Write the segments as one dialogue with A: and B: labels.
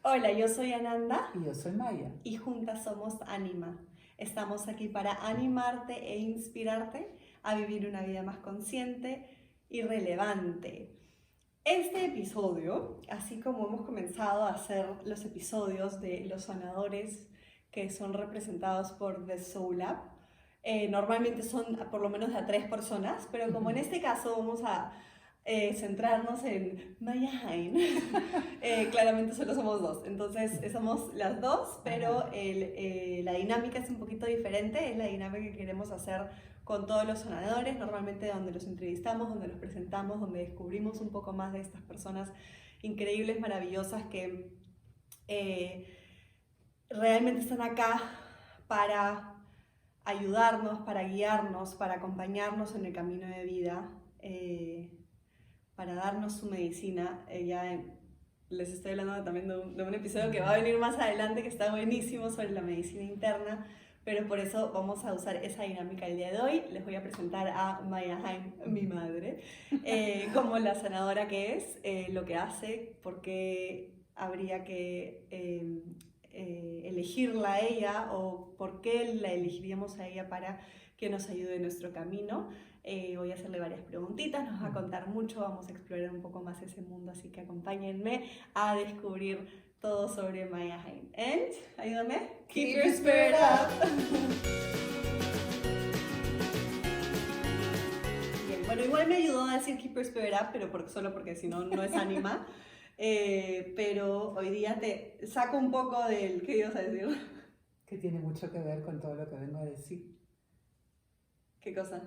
A: Hola, yo soy Ananda
B: Y yo soy Maya.
A: y juntas somos Anima. Estamos aquí para animarte e inspirarte a vivir una vida más consciente y relevante. Este episodio, así como hemos comenzado a hacer los episodios de los sanadores que son representados por The Soul Lab, normalmente son por lo menos de a 3 personas, pero como en este caso vamos a centrarnos en Maya Hain, claramente solo somos dos, entonces somos las dos, pero la dinámica es un poquito diferente, es la dinámica que queremos hacer con todos los sanadores, normalmente donde los entrevistamos, donde los presentamos, donde descubrimos un poco más de estas personas increíbles, maravillosas que realmente están acá para ayudarnos, para guiarnos, para acompañarnos en el camino de vida, para darnos su medicina. Les estoy hablando también de un episodio que va a venir más adelante que está buenísimo sobre la medicina interna, pero por eso vamos a usar esa dinámica el día de hoy. Les voy a presentar a Maya Haim, mi madre, como la sanadora que es, lo que hace, por qué habría que elegirla a ella o por qué la elegiríamos a ella para que nos ayude en nuestro camino. Voy a hacerle varias preguntitas, nos va a contar mucho, vamos a explorar un poco más ese mundo, así que acompáñenme a descubrir todo sobre Maya Haim. And, ayúdame, keep your spirit up. Bien, bueno, igual me ayudó a decir keep your spirit up, pero solo porque si no, no es ánima. Pero hoy día te saco un poco del... ¿Qué ibas a decir?
B: Que tiene mucho que ver con todo lo que vengo a decir.
A: ¿Qué cosa?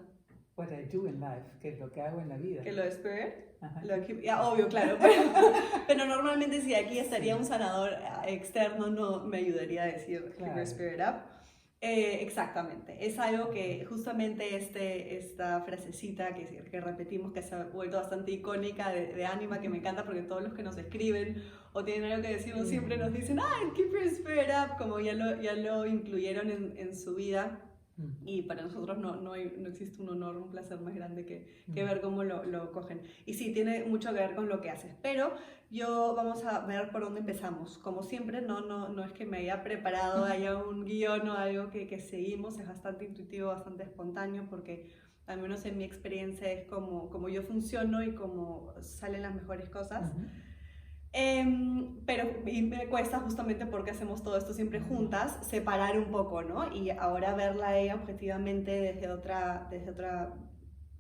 B: What I do in life, que es lo que hago en la vida.
A: ¿Que lo de Spirit?
B: Ajá.
A: Obvio, claro. Pero normalmente si aquí estaría un sanador externo, no me ayudaría a decir Keep your Spirit Up. Exactamente. Es algo que justamente esta frasecita que repetimos, que se ha vuelto bastante icónica de Anima, que me encanta porque todos los que nos escriben o tienen algo que decirnos siempre nos dicen, ¡ay, keep your spirit up! Como ya lo incluyeron en su vida. Y para nosotros no existe un honor, un placer más grande que ver cómo lo cogen. Y sí, tiene mucho que ver con lo que haces. Pero vamos a ver por dónde empezamos. Como siempre, no es que me haya preparado, haya un guión o algo que seguimos. Es bastante intuitivo, bastante espontáneo, porque al menos en mi experiencia es como yo funciono y como salen las mejores cosas. Pero me cuesta justamente porque hacemos todo esto siempre juntas, separar un poco, ¿no? Y ahora verla a ella objetivamente desde otra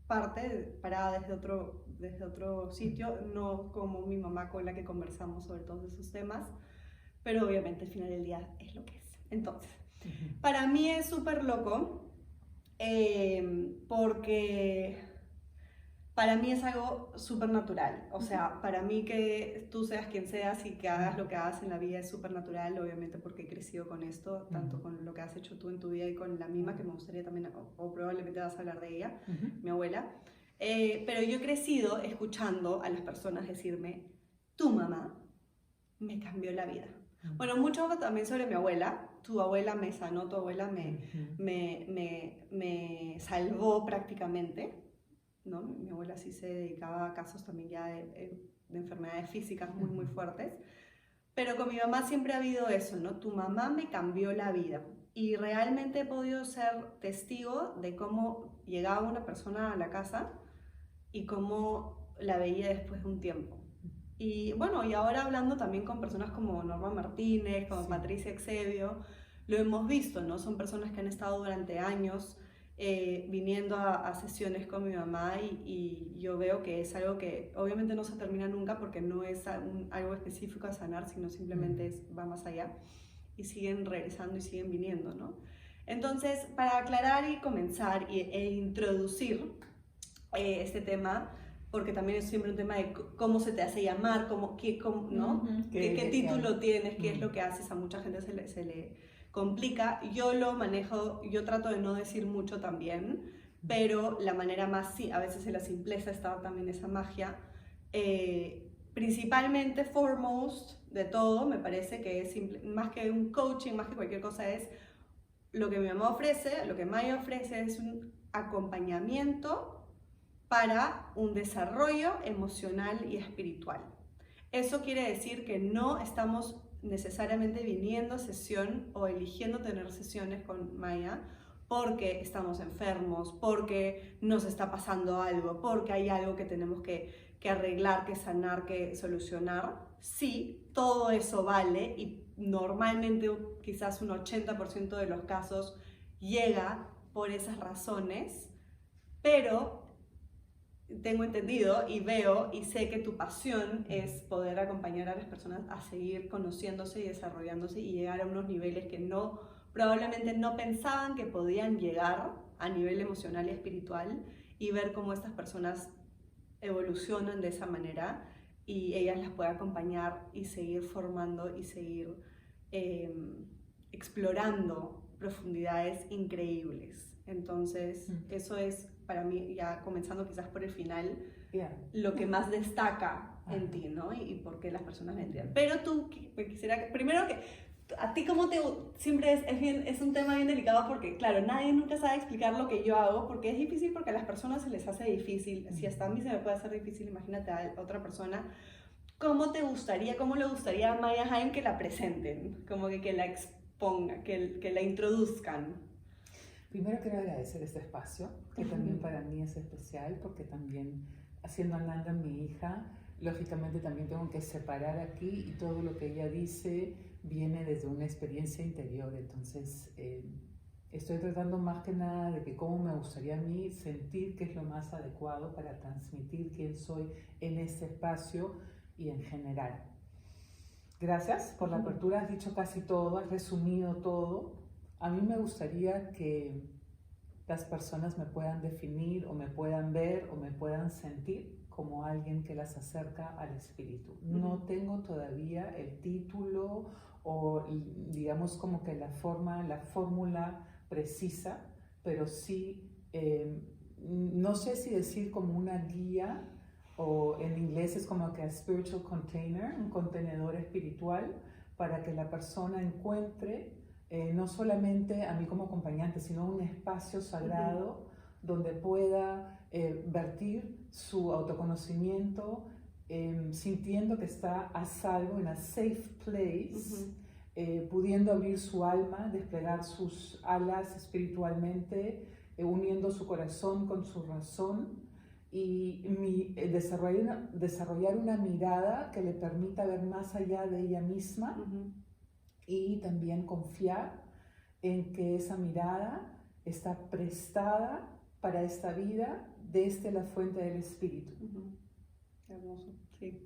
A: parte, parada desde otro sitio, no como mi mamá con la que conversamos sobre todos esos temas, pero obviamente al final del día es lo que es. Entonces, para mí es súper loco porque... Para mí es algo súper natural, o sea, para mí que tú seas quien seas y que hagas lo que hagas en la vida es súper natural, obviamente porque he crecido con esto, tanto con lo que has hecho tú en tu vida y con la misma, que me gustaría también, o probablemente vas a hablar de ella, mi abuela. Pero yo he crecido escuchando a las personas decirme, tu mamá me cambió la vida. Bueno, mucho también sobre mi abuela, tu abuela me sanó, tu abuela me salvó prácticamente. ¿no? Mi abuela sí se dedicaba a casos también ya de enfermedades físicas muy fuertes, pero con mi mamá siempre ha habido eso, ¿no? Tu mamá me cambió la vida y realmente he podido ser testigo de cómo llegaba una persona a la casa y cómo la veía después de un tiempo. Y bueno, y ahora hablando también con personas como Norma Martínez, como Patricia Exebio, lo hemos visto, ¿no? Son personas que han estado durante años viniendo a sesiones con mi mamá y yo veo que es algo que obviamente no se termina nunca porque no es algo específico a sanar, sino simplemente va más allá y siguen regresando y siguen viniendo, ¿no? Entonces, para aclarar y comenzar e introducir este tema, porque también es siempre un tema de cómo se te hace llamar, ¿no? ¿Qué título tienes? ¿Qué es lo que haces? A mucha gente se le complica. Yo lo manejo, yo trato de no decir mucho también, pero la manera más, sí, a veces en la simpleza está también esa magia. Principalmente, foremost de todo, me parece que es simple, más que un coaching, más que cualquier cosa, es lo que mi mamá ofrece, lo que Maya ofrece es un acompañamiento para un desarrollo emocional y espiritual. Eso quiere decir que no estamos necesariamente viniendo a sesión o eligiendo tener sesiones con Maya porque estamos enfermos, porque nos está pasando algo, porque hay algo que tenemos que arreglar, que sanar, que solucionar. Sí, todo eso vale y normalmente quizás un 80% de los casos llega por esas razones, pero tengo entendido y veo y sé que tu pasión es poder acompañar a las personas a seguir conociéndose y desarrollándose y llegar a unos niveles que probablemente no pensaban que podían llegar a nivel emocional y espiritual, y ver cómo estas personas evolucionan de esa manera y ellas las puede acompañar y seguir formando y seguir explorando profundidades increíbles. Entonces, eso es para mí, ya comenzando quizás por el final, lo que más destaca en ti, ¿no? Y por qué las personas vendrían. Pero tú, quisiera, primero que, a ti cómo siempre es un tema bien delicado porque, claro, nadie nunca sabe explicar lo que yo hago porque es difícil, porque a las personas se les hace difícil. Si hasta a mí se me puede hacer difícil, imagínate a otra persona. ¿Cómo le gustaría a Maya Haim que la presenten? Como que la expongan, que la introduzcan.
B: Primero quiero agradecer este espacio, que también para mí es especial, porque también, haciendo Nanda mi hija, lógicamente también tengo que separar aquí, y todo lo que ella dice viene desde una experiencia interior. Entonces, estoy tratando más que nada de que cómo me gustaría a mí sentir que es lo más adecuado para transmitir quién soy en este espacio y en general. Gracias por la apertura, has dicho casi todo, has resumido todo. A mí me gustaría que las personas me puedan definir o me puedan ver o me puedan sentir como alguien que las acerca al espíritu. No tengo todavía el título o, digamos, como que la fórmula precisa, pero sí, no sé si decir como una guía, o en inglés es como que a spiritual container, un contenedor espiritual, para que la persona encuentre no solamente a mí como acompañante, sino un espacio sagrado donde pueda vertir su autoconocimiento, sintiendo que está a salvo, en a safe place, pudiendo abrir su alma, desplegar sus alas espiritualmente, uniendo su corazón con su razón, y desarrollar una mirada que le permita ver más allá de ella misma. Y también confiar en que esa mirada está prestada para esta vida desde la fuente del espíritu.
A: Hermoso, sí.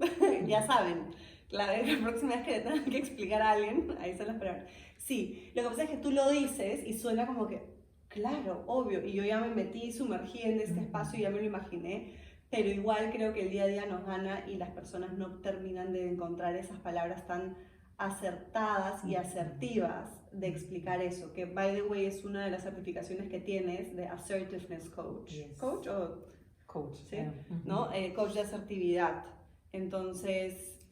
A: Ya saben, la próxima vez que le tengan que explicar a alguien, ahí están las palabras. Sí, lo que pasa es que tú lo dices y suena como que, claro, obvio, y yo ya me metí, sumergí en este espacio y ya me lo imaginé, pero igual creo que el día a día nos gana y las personas no terminan de encontrar esas palabras tan acertadas y asertivas de explicar eso, que by the way es una de las certificaciones que tienes de Assertiveness Coach.
B: Yes.
A: ¿Coach o...?
B: Coach.
A: ¿Sí? ¿No? Coach de asertividad. Entonces...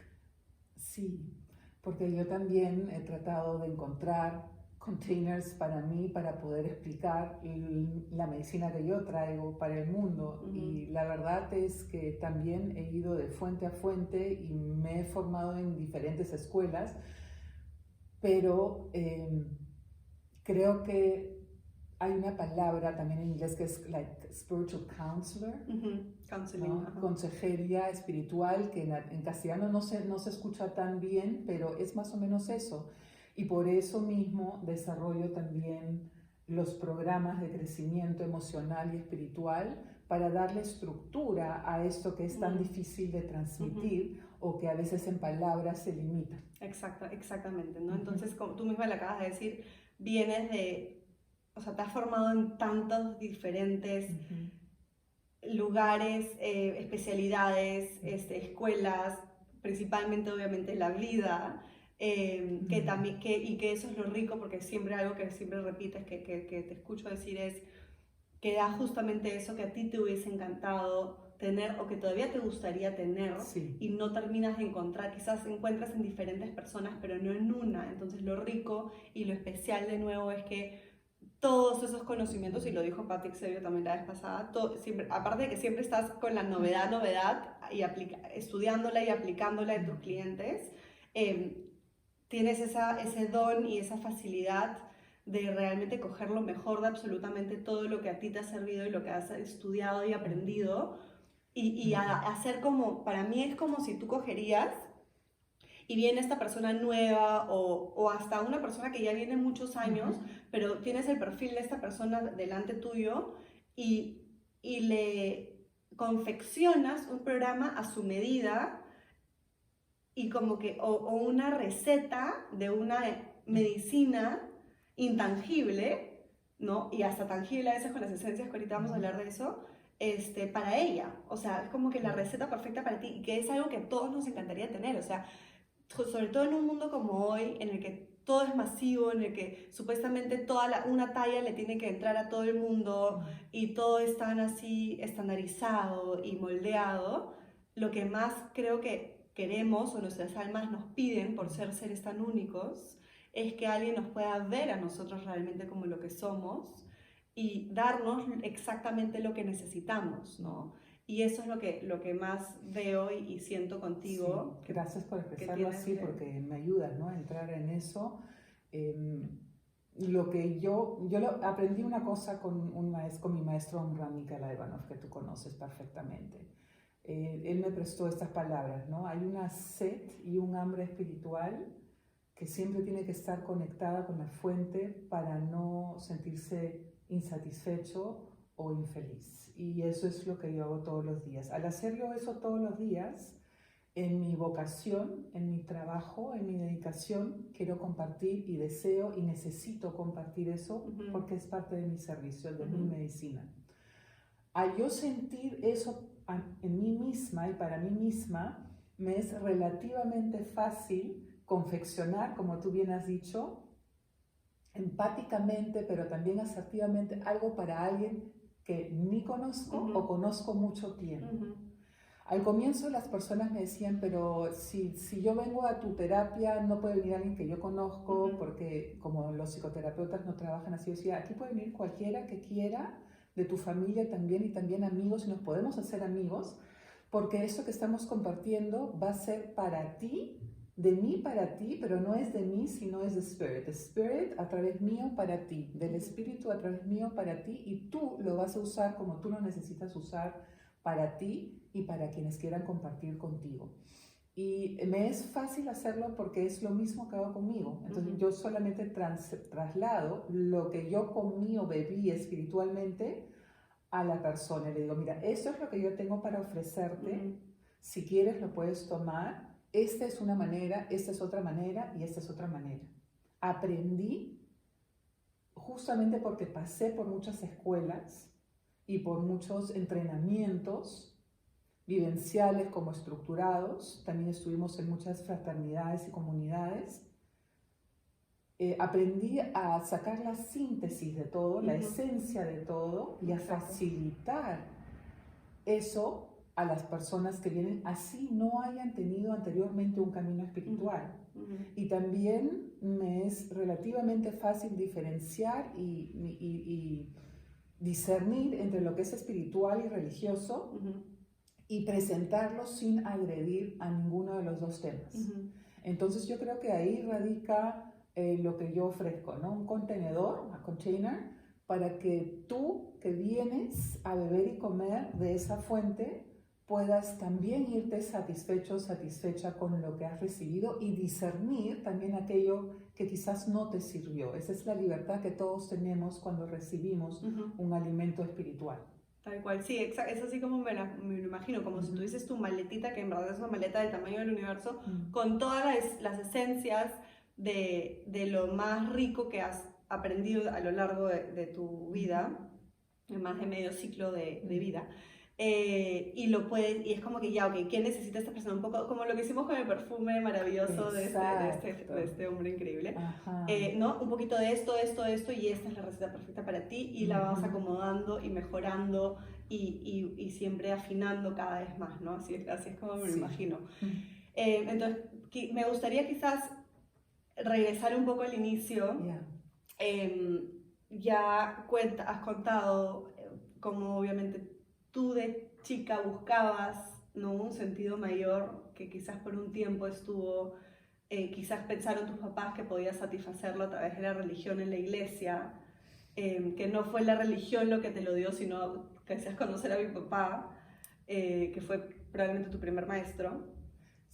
B: Sí, porque yo también he tratado de encontrar containers para mí, para poder explicar la medicina que yo traigo para el mundo. Y la verdad es que también he ido de fuente a fuente y me he formado en diferentes escuelas, pero creo que hay una palabra también en inglés que es like spiritual counselor,
A: counseling,
B: ¿no? Consejería espiritual, que en castellano no se escucha tan bien, pero es más o menos eso. Y por eso mismo desarrollo también los programas de crecimiento emocional y espiritual, para darle estructura a esto que es tan difícil de transmitir o que a veces en palabras se limita.
A: Exactamente, ¿no? Entonces, como tú misma le acabas de decir, vienes de, o sea, te has formado en tantos diferentes lugares, especialidades, escuelas, principalmente obviamente la vida, que también, y que eso es lo rico, porque siempre algo que siempre repites, que te escucho decir es que da justamente eso que a ti te hubiese encantado tener o que todavía te gustaría tener, y no terminas de encontrar, quizás encuentras en diferentes personas pero no en una. Entonces lo rico y lo especial de nuevo es que todos esos conocimientos, y lo dijo Patrick Serio también la vez pasada, siempre, aparte de que siempre estás con la novedad y estudiándola y aplicándola en tus clientes, tienes ese don y esa facilidad de realmente coger lo mejor de absolutamente todo lo que a ti te ha servido y lo que has estudiado y aprendido y hacer como, para mí es como si tú cogerías y viene esta persona nueva o hasta una persona que ya viene muchos años, pero tienes el perfil de esta persona delante tuyo y le confeccionas un programa a su medida y como que, o una receta de una medicina intangible, ¿no? Y hasta tangible a veces con las esencias, que ahorita vamos a hablar de eso, para ella. O sea, es como que la receta perfecta para ti y que es algo que a todos nos encantaría tener. O sea, sobre todo en un mundo como hoy, en el que todo es masivo, en el que supuestamente una talla le tiene que entrar a todo el mundo y todo es tan así estandarizado y moldeado, lo que más creo que queremos o nuestras almas nos piden por ser seres tan únicos es que alguien nos pueda ver a nosotros realmente como lo que somos y darnos exactamente lo que necesitamos, ¿no? Y eso es lo que más veo y siento contigo.
B: Sí, gracias por expresarlo así, porque me ayudas, ¿no?, a entrar en eso. Lo que aprendí una cosa con mi maestro Omran Nikolaevanov, que tú conoces perfectamente. Él me prestó estas palabras, ¿no? Hay una sed y un hambre espiritual que siempre tiene que estar conectada con la fuente para no sentirse insatisfecho o infeliz. Y eso es lo que yo hago todos los días. Al hacerlo eso todos los días, en mi vocación, en mi trabajo, en mi dedicación, quiero compartir y deseo y necesito compartir eso porque es parte de mi servicio, de mi medicina. Al yo sentir eso en mí misma y para mí misma, me es relativamente fácil confeccionar, como tú bien has dicho, empáticamente, pero también asertivamente, algo para alguien que ni conozco o conozco mucho tiempo. Al comienzo las personas me decían, pero si yo vengo a tu terapia, no puede venir alguien que yo conozco, porque como los psicoterapeutas no trabajan así. O sea, aquí puede venir cualquiera que quiera, de tu familia también, y también amigos, y nos podemos hacer amigos, porque esto que estamos compartiendo va a ser para ti, de mí para ti, pero no es de mí, sino es de Spirit. The Spirit a través mío para ti, del Espíritu a través mío para ti, y tú lo vas a usar como tú lo necesitas usar para ti y para quienes quieran compartir contigo. Y me es fácil hacerlo porque es lo mismo que hago conmigo. Entonces yo solamente traslado lo que yo comí o bebí espiritualmente a la persona. Y le digo, mira, esto es lo que yo tengo para ofrecerte. Si quieres lo puedes tomar. Esta es una manera, esta es otra manera y esta es otra manera. Aprendí justamente porque pasé por muchas escuelas y por muchos entrenamientos vivenciales como estructurados. También estuvimos en muchas fraternidades y comunidades. Aprendí a sacar la síntesis de todo, la esencia de todo, y a facilitar eso a las personas que vienen, así no hayan tenido anteriormente un camino espiritual. Y también me es relativamente fácil diferenciar y discernir entre lo que es espiritual y religioso y presentarlo sin agredir a ninguno de los dos temas. Entonces yo creo que ahí radica lo que yo ofrezco, ¿no? Un contenedor, a container, para que tú que vienes a beber y comer de esa fuente puedas también irte satisfecho, satisfecha con lo que has recibido y discernir también aquello que quizás no te sirvió. Esa es la libertad que todos tenemos cuando recibimos un alimento espiritual.
A: Tal cual, sí, es así como me lo imagino, como si tuvieses tu maletita, que en verdad es una maleta del tamaño del universo, con todas las esencias de lo más rico que has aprendido a lo largo de tu vida, más de medio ciclo de vida. Y es como que ya, ok, ¿qué necesita esta persona? Un poco como lo que hicimos con el perfume maravilloso de este hombre increíble. ¿No? Un poquito de esto, y esta es la receta perfecta para ti, y la vas acomodando y mejorando y siempre afinando cada vez más, ¿no? Así es como me lo imagino. Entonces, me gustaría quizás regresar un poco al inicio. Ya has contado cómo obviamente tú de chica buscabas, ¿no?, un sentido mayor que quizás por un tiempo estuvo quizás pensaron tus papás que podías satisfacerlo a través de la religión en la iglesia, que no fue la religión lo que te lo dio, sino que hacías conocer a mi papá, que fue probablemente tu primer maestro.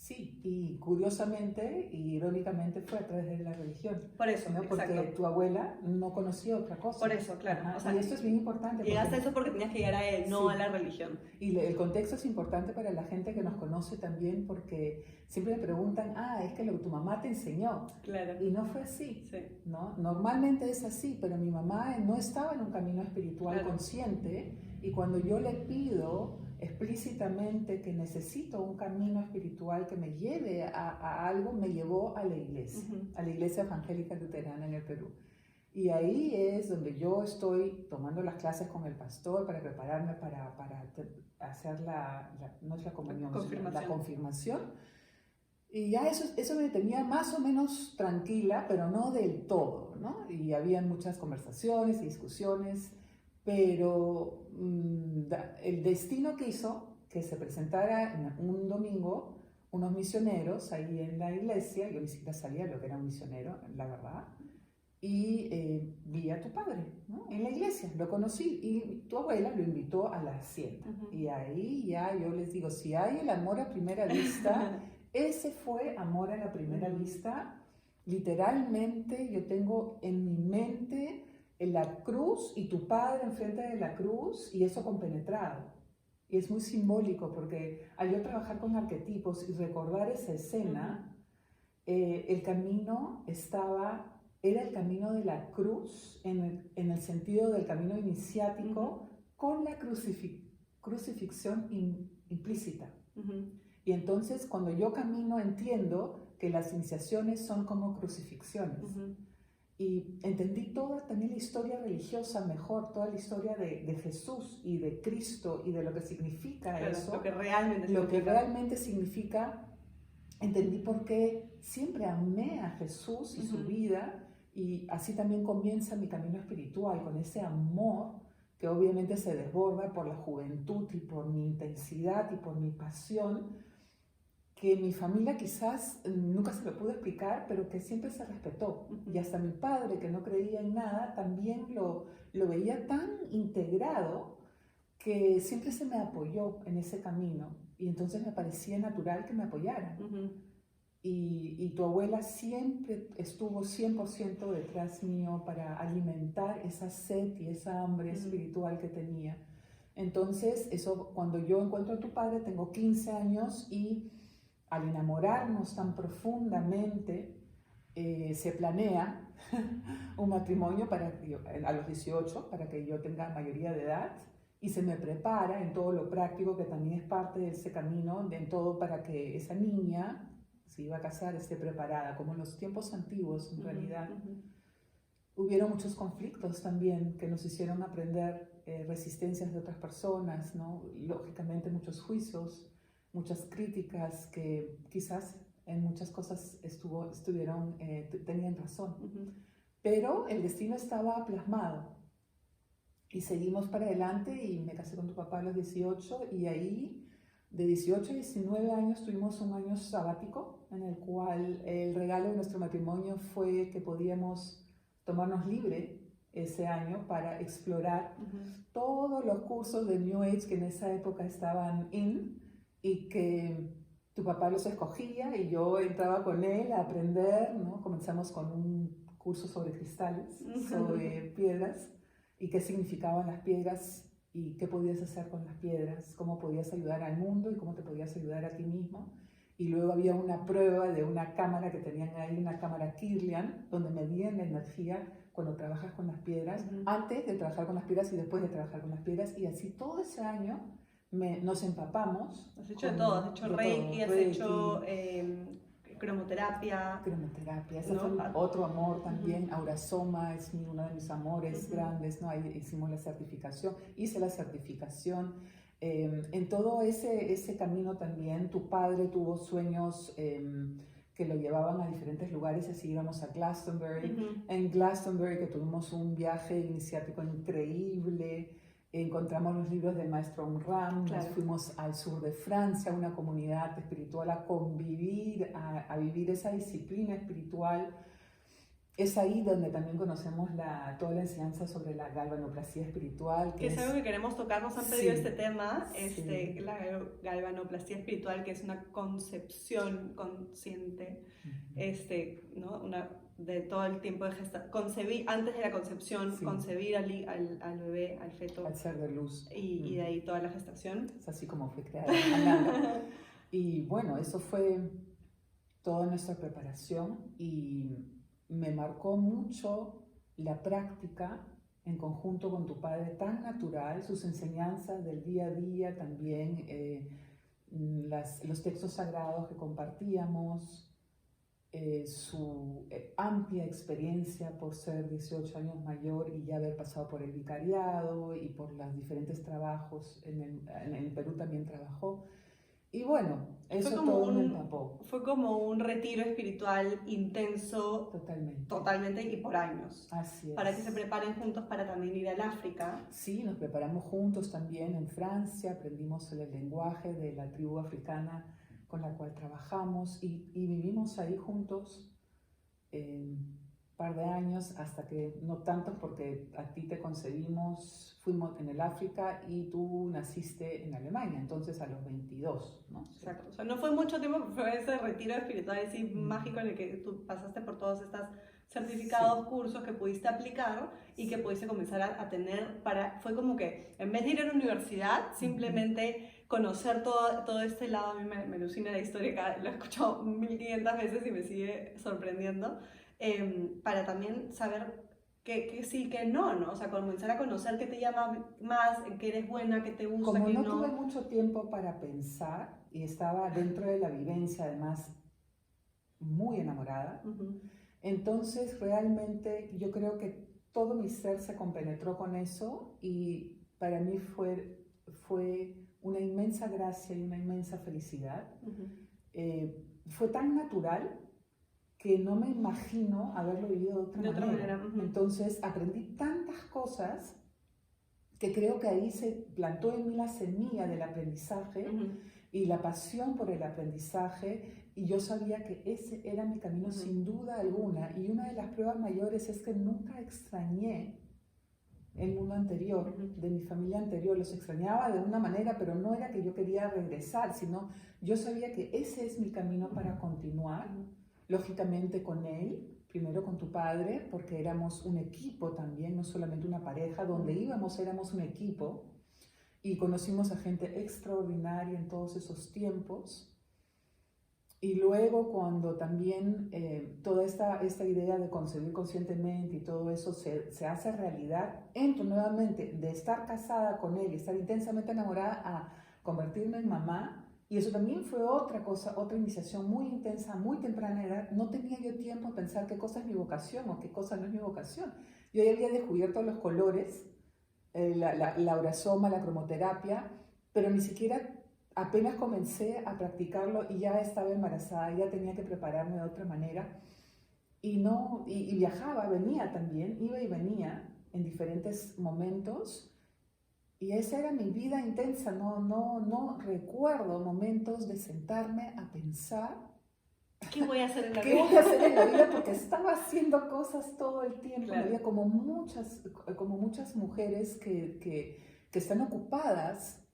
B: Sí, y curiosamente y irónicamente fue a través de la religión.
A: Por eso,
B: ¿no? Porque
A: exacto.
B: tu abuela no conocía otra cosa.
A: Por eso, claro.
B: Ajá,
A: O sea,
B: y esto es bien importante.
A: Llegaste a eso porque tenías que llegar a él, no
B: sí,
A: a la religión.
B: Y el contexto es importante para la gente que nos conoce también, porque siempre me preguntan, es que lo que tu mamá te enseñó.
A: Claro.
B: Y no fue así.
A: Sí.
B: ¿no? Normalmente es así, pero mi mamá no estaba en un camino espiritual
A: Claro.
B: consciente, y cuando yo le pido explícitamente que necesito un camino espiritual que me lleve a algo, me llevó a la iglesia evangélica luterana en el Perú. Y ahí es donde yo estoy tomando las clases con el pastor para prepararme para hacer no es la comunión, la confirmación. Y ya eso me tenía más o menos tranquila, pero no del todo, ¿no? Y había muchas conversaciones y discusiones, pero el destino quiso que se presentara en un domingo unos misioneros ahí en la iglesia. Yo ni siquiera sabía lo que era un misionero, la verdad. Y vi a tu padre, ¿no? En la iglesia, lo conocí, y tu abuela lo invitó a la hacienda. Y ahí ya yo les digo, si hay el amor a primera vista, ese fue amor a la primera vista. Literalmente yo tengo en mi mente la cruz y tu padre enfrente de la cruz, y eso compenetrado. Y es muy simbólico porque al yo trabajar con arquetipos y recordar esa escena, el camino era el camino de la cruz en el sentido del camino iniciático, con la crucifixión implícita. Y entonces cuando yo camino entiendo que las iniciaciones son como crucifixiones. Y entendí toda también la historia religiosa mejor, toda la historia de Jesús y de Cristo y de lo que significa eso.
A: Lo que realmente
B: significa. Entendí por qué siempre amé a Jesús y su vida, y así también comienza mi camino espiritual, con ese amor que obviamente se desborda por la juventud y por mi intensidad y por mi pasión, que mi familia quizás nunca se lo pudo explicar, pero que siempre se respetó. Y hasta mi padre, que no creía en nada, también lo veía tan integrado que siempre se me apoyó en ese camino, y entonces me parecía natural que me apoyara. Y tu abuela siempre estuvo 100% detrás mío para alimentar esa sed y esa hambre espiritual que tenía. Entonces, eso, cuando yo encuentro a tu padre, tengo 15 años, y al enamorarnos tan profundamente, se planea un matrimonio a los 18, para que yo tenga mayoría de edad, y se me prepara en todo lo práctico, que también es parte de ese camino, en todo para que esa niña, si iba a casar, esté preparada, como en los tiempos antiguos en realidad. Hubieron muchos conflictos también que nos hicieron aprender resistencias de otras personas, ¿no? Lógicamente muchos juicios, muchas críticas que quizás en muchas cosas tenían razón. Pero el destino estaba plasmado. Y seguimos para adelante, y me casé con tu papá a los 18, y ahí de 18 a 19 años tuvimos un año sabático, en el cual el regalo de nuestro matrimonio fue que podíamos tomarnos libre ese año para explorar todos los cursos de New Age que en esa época estaban y que tu papá los escogía, y yo entraba con él a aprender, ¿no? Comenzamos con un curso sobre cristales, sobre piedras, y qué significaban las piedras, y qué podías hacer con las piedras, cómo podías ayudar al mundo y cómo te podías ayudar a ti mismo. Y luego había una prueba de una cámara que tenían ahí, una cámara Kirlian, donde medían la energía cuando trabajas con las piedras, antes de trabajar con las piedras y después de trabajar con las piedras. Y así todo ese año nos empapamos.
A: Has hecho de todo, has hecho Reiki, has hecho cromoterapia.
B: Ese fue otro amor también. Aurasoma es uno de mis amores grandes, ¿no? Ahí hice la certificación. En todo ese camino también, tu padre tuvo sueños que lo llevaban a diferentes lugares, así íbamos a Glastonbury. En Glastonbury, que tuvimos un viaje iniciático increíble, encontramos los libros del maestro Omram,
A: Claro.
B: nos fuimos al sur de Francia, a una comunidad espiritual, a convivir, a vivir esa disciplina espiritual. Es ahí donde también conocemos toda la enseñanza sobre la galvanoplastia espiritual.
A: Que es algo que queremos tocar, nos han pedido
B: Sí,
A: este tema,
B: sí.
A: la galvanoplastia espiritual, que es una concepción consciente, ¿no? De todo el tiempo de gestación, concebir, antes de la concepción,
B: Sí.
A: concebir al bebé, al feto,
B: Al ser de luz.
A: y de ahí toda la gestación.
B: Es así como fue creada Ananda. Y bueno, eso fue toda nuestra preparación y me marcó mucho la práctica en conjunto con tu padre, tan natural, sus enseñanzas del día a día también, los textos sagrados que compartíamos, su amplia experiencia por ser 18 años mayor y ya haber pasado por el vicariado y por los diferentes trabajos, en el Perú también trabajó. Y bueno, eso todo me empapó.
A: Fue como un retiro espiritual intenso, totalmente y por años.
B: Así es.
A: Para que se preparen juntos para también ir al África.
B: Sí, nos preparamos juntos también en Francia, aprendimos el lenguaje de la tribu africana con la cual trabajamos y vivimos ahí juntos un par de años, hasta que, no tantos porque a ti te concebimos, fuimos en el África y tú naciste en Alemania, entonces a los 22, ¿no?
A: Exacto, o sea, no fue mucho tiempo, fue ese retiro espiritual así mágico en el que tú pasaste por todos estos certificados, cursos que pudiste aplicar y que pudiste comenzar a tener fue como que en vez de ir a la universidad, simplemente conocer todo este lado. A mí me alucina la historia, lo he escuchado 1500 veces y me sigue sorprendiendo, para también saber que sí, que no, ¿no? O sea, comenzar a conocer qué te llama más, en qué eres buena, qué te gusta,
B: qué no.
A: Como no
B: tuve mucho tiempo para pensar y estaba dentro de la vivencia, además, muy enamorada, entonces realmente yo creo que todo mi ser se compenetró con eso y para mí fue una inmensa gracia y una inmensa felicidad. Fue tan natural que no me imagino haberlo vivido de otra manera. Entonces aprendí tantas cosas que creo que ahí se plantó en mí la semilla del aprendizaje y la pasión por el aprendizaje, y yo sabía que ese era mi camino sin duda alguna. Y una de las pruebas mayores es que nunca extrañé el mundo anterior, de mi familia anterior. Los extrañaba de una manera, pero no era que yo quería regresar, sino yo sabía que ese es mi camino para continuar, lógicamente con él, primero con tu padre, porque éramos un equipo también, no solamente una pareja, donde íbamos éramos un equipo, y conocimos a gente extraordinaria en todos esos tiempos. Y luego cuando también toda esta idea de concebir conscientemente y todo eso se hace realidad, entro nuevamente de estar casada con él y estar intensamente enamorada a convertirme en mamá. Y eso también fue otra cosa, otra iniciación muy intensa, muy temprana edad. No tenía yo tiempo a pensar qué cosa es mi vocación o qué cosa no es mi vocación. Yo ya había descubierto los colores, la aurasoma, la cromoterapia, pero ni siquiera apenas comencé a practicarlo y ya estaba embarazada, ya tenía que prepararme de otra manera. Y viajaba, venía también, iba y venía en diferentes momentos. Y esa era mi vida intensa, no recuerdo momentos de sentarme a pensar
A: ¿qué voy a hacer en la
B: vida? ¿Qué voy a hacer en la vida? Porque estaba haciendo cosas todo el tiempo.
A: Claro.
B: Había como muchas mujeres que están ocupadas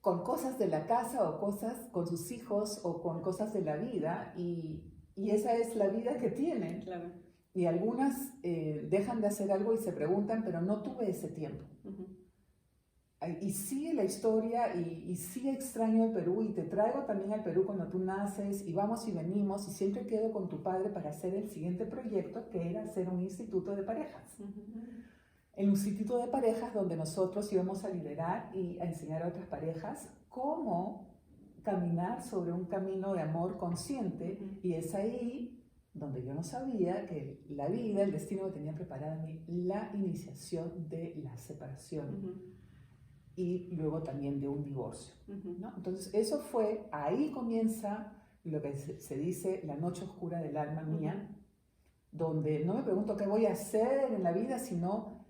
B: con cosas de la casa o cosas con sus hijos o con cosas de la vida, y esa es la vida que tienen.
A: Claro.
B: Y algunas dejan de hacer algo y se preguntan, pero no tuve ese tiempo. Y sigue la historia y sí extraño el Perú, y te traigo también al Perú cuando tú naces y vamos y venimos, y siempre quedo con tu padre para hacer el siguiente proyecto, que era hacer un instituto de parejas. En un instituto de parejas donde nosotros íbamos a liderar y a enseñar a otras parejas cómo caminar sobre un camino de amor consciente, y es ahí donde yo no sabía que la vida, el destino me tenía preparada a mí, la iniciación de la separación. Y luego también de un divorcio, ¿no? Entonces eso fue, ahí comienza lo que se dice la noche oscura del alma mía, donde no me pregunto qué voy a hacer en la vida, sino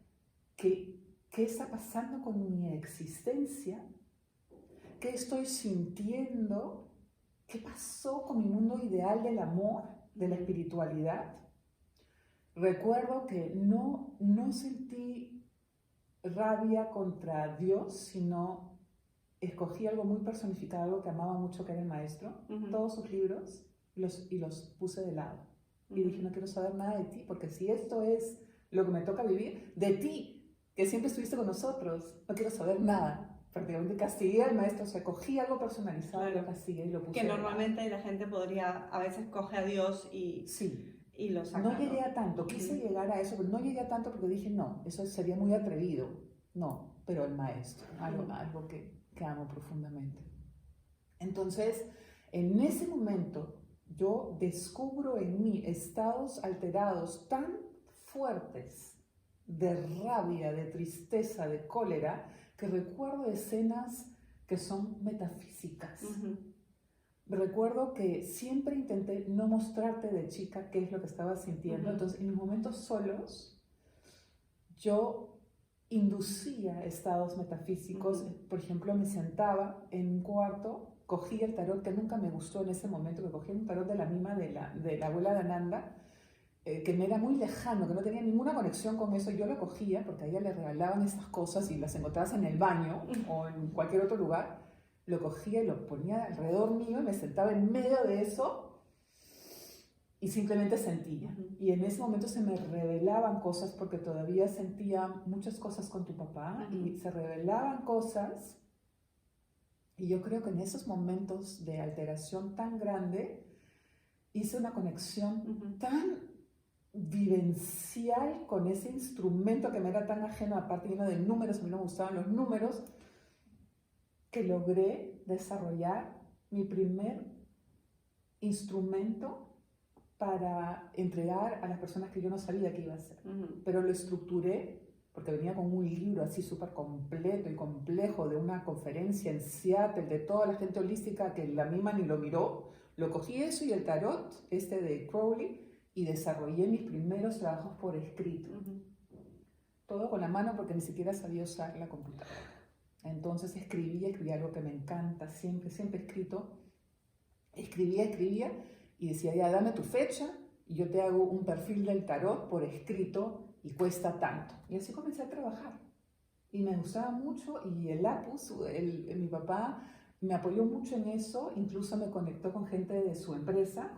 B: qué qué está pasando con mi existencia, qué estoy sintiendo, qué pasó con mi mundo ideal del amor, de la espiritualidad. Recuerdo que no sentí rabia contra Dios, sino escogí algo muy personificado, algo que amaba mucho, que era el maestro, todos sus libros, y los puse de lado. Y dije, no quiero saber nada de ti, porque si esto es lo que me toca vivir, de ti, que siempre estuviste con nosotros, no quiero saber nada. Prácticamente castigué al maestro, o sea, cogí algo personalizado,
A: claro,
B: lo castigué y lo puse
A: que
B: de lado.
A: normalmente la gente podría, a veces coge a Dios y,
B: sí.
A: Y lo saca,
B: no llegué a tanto, quise llegar a eso, pero no llegué a tanto porque dije, no, eso sería muy atrevido. No, pero el maestro, algo que amo profundamente. Entonces, en ese momento, yo descubro en mí estados alterados tan fuertes de rabia, de tristeza, de cólera, que recuerdo escenas que son metafísicas. Recuerdo que siempre intenté no mostrarte de chica qué es lo que estaba sintiendo. Entonces, en mis momentos solos, yo inducía estados metafísicos. Por ejemplo, me sentaba en un cuarto, cogía el tarot, que nunca me gustó en ese momento, que cogía un tarot de la mima de la abuela de Ananda, que me era muy lejano, que no tenía ninguna conexión con eso. Yo lo cogía porque a ella le regalaban esas cosas y las encontrabas en el baño o en cualquier otro lugar. Lo cogía y lo ponía alrededor mío y me sentaba en medio de eso y simplemente sentía. Y en ese momento se me revelaban cosas, porque todavía sentía muchas cosas con tu papá, y se revelaban cosas. Y yo creo que en esos momentos de alteración tan grande hice una conexión tan vivencial con ese instrumento que me era tan ajeno, aparte lleno de números, a mí no me gustaban los números, que logré desarrollar mi primer instrumento para entregar a las personas que yo no sabía que iba a hacer. Pero lo estructuré, porque venía con un libro así súper completo y complejo de una conferencia en Seattle de toda la gente holística que la misma ni lo miró. Lo cogí eso y el tarot de Crowley, y desarrollé mis primeros trabajos por escrito. Todo con la mano, porque ni siquiera sabía usar la computadora. Entonces escribía algo que me encanta, siempre he escrito. Escribía y decía, ya dame tu fecha y yo te hago un perfil del tarot por escrito y cuesta tanto. Y así comencé a trabajar. Y me gustaba mucho, y el Apus, mi papá, me apoyó mucho en eso. Incluso me conectó con gente de su empresa,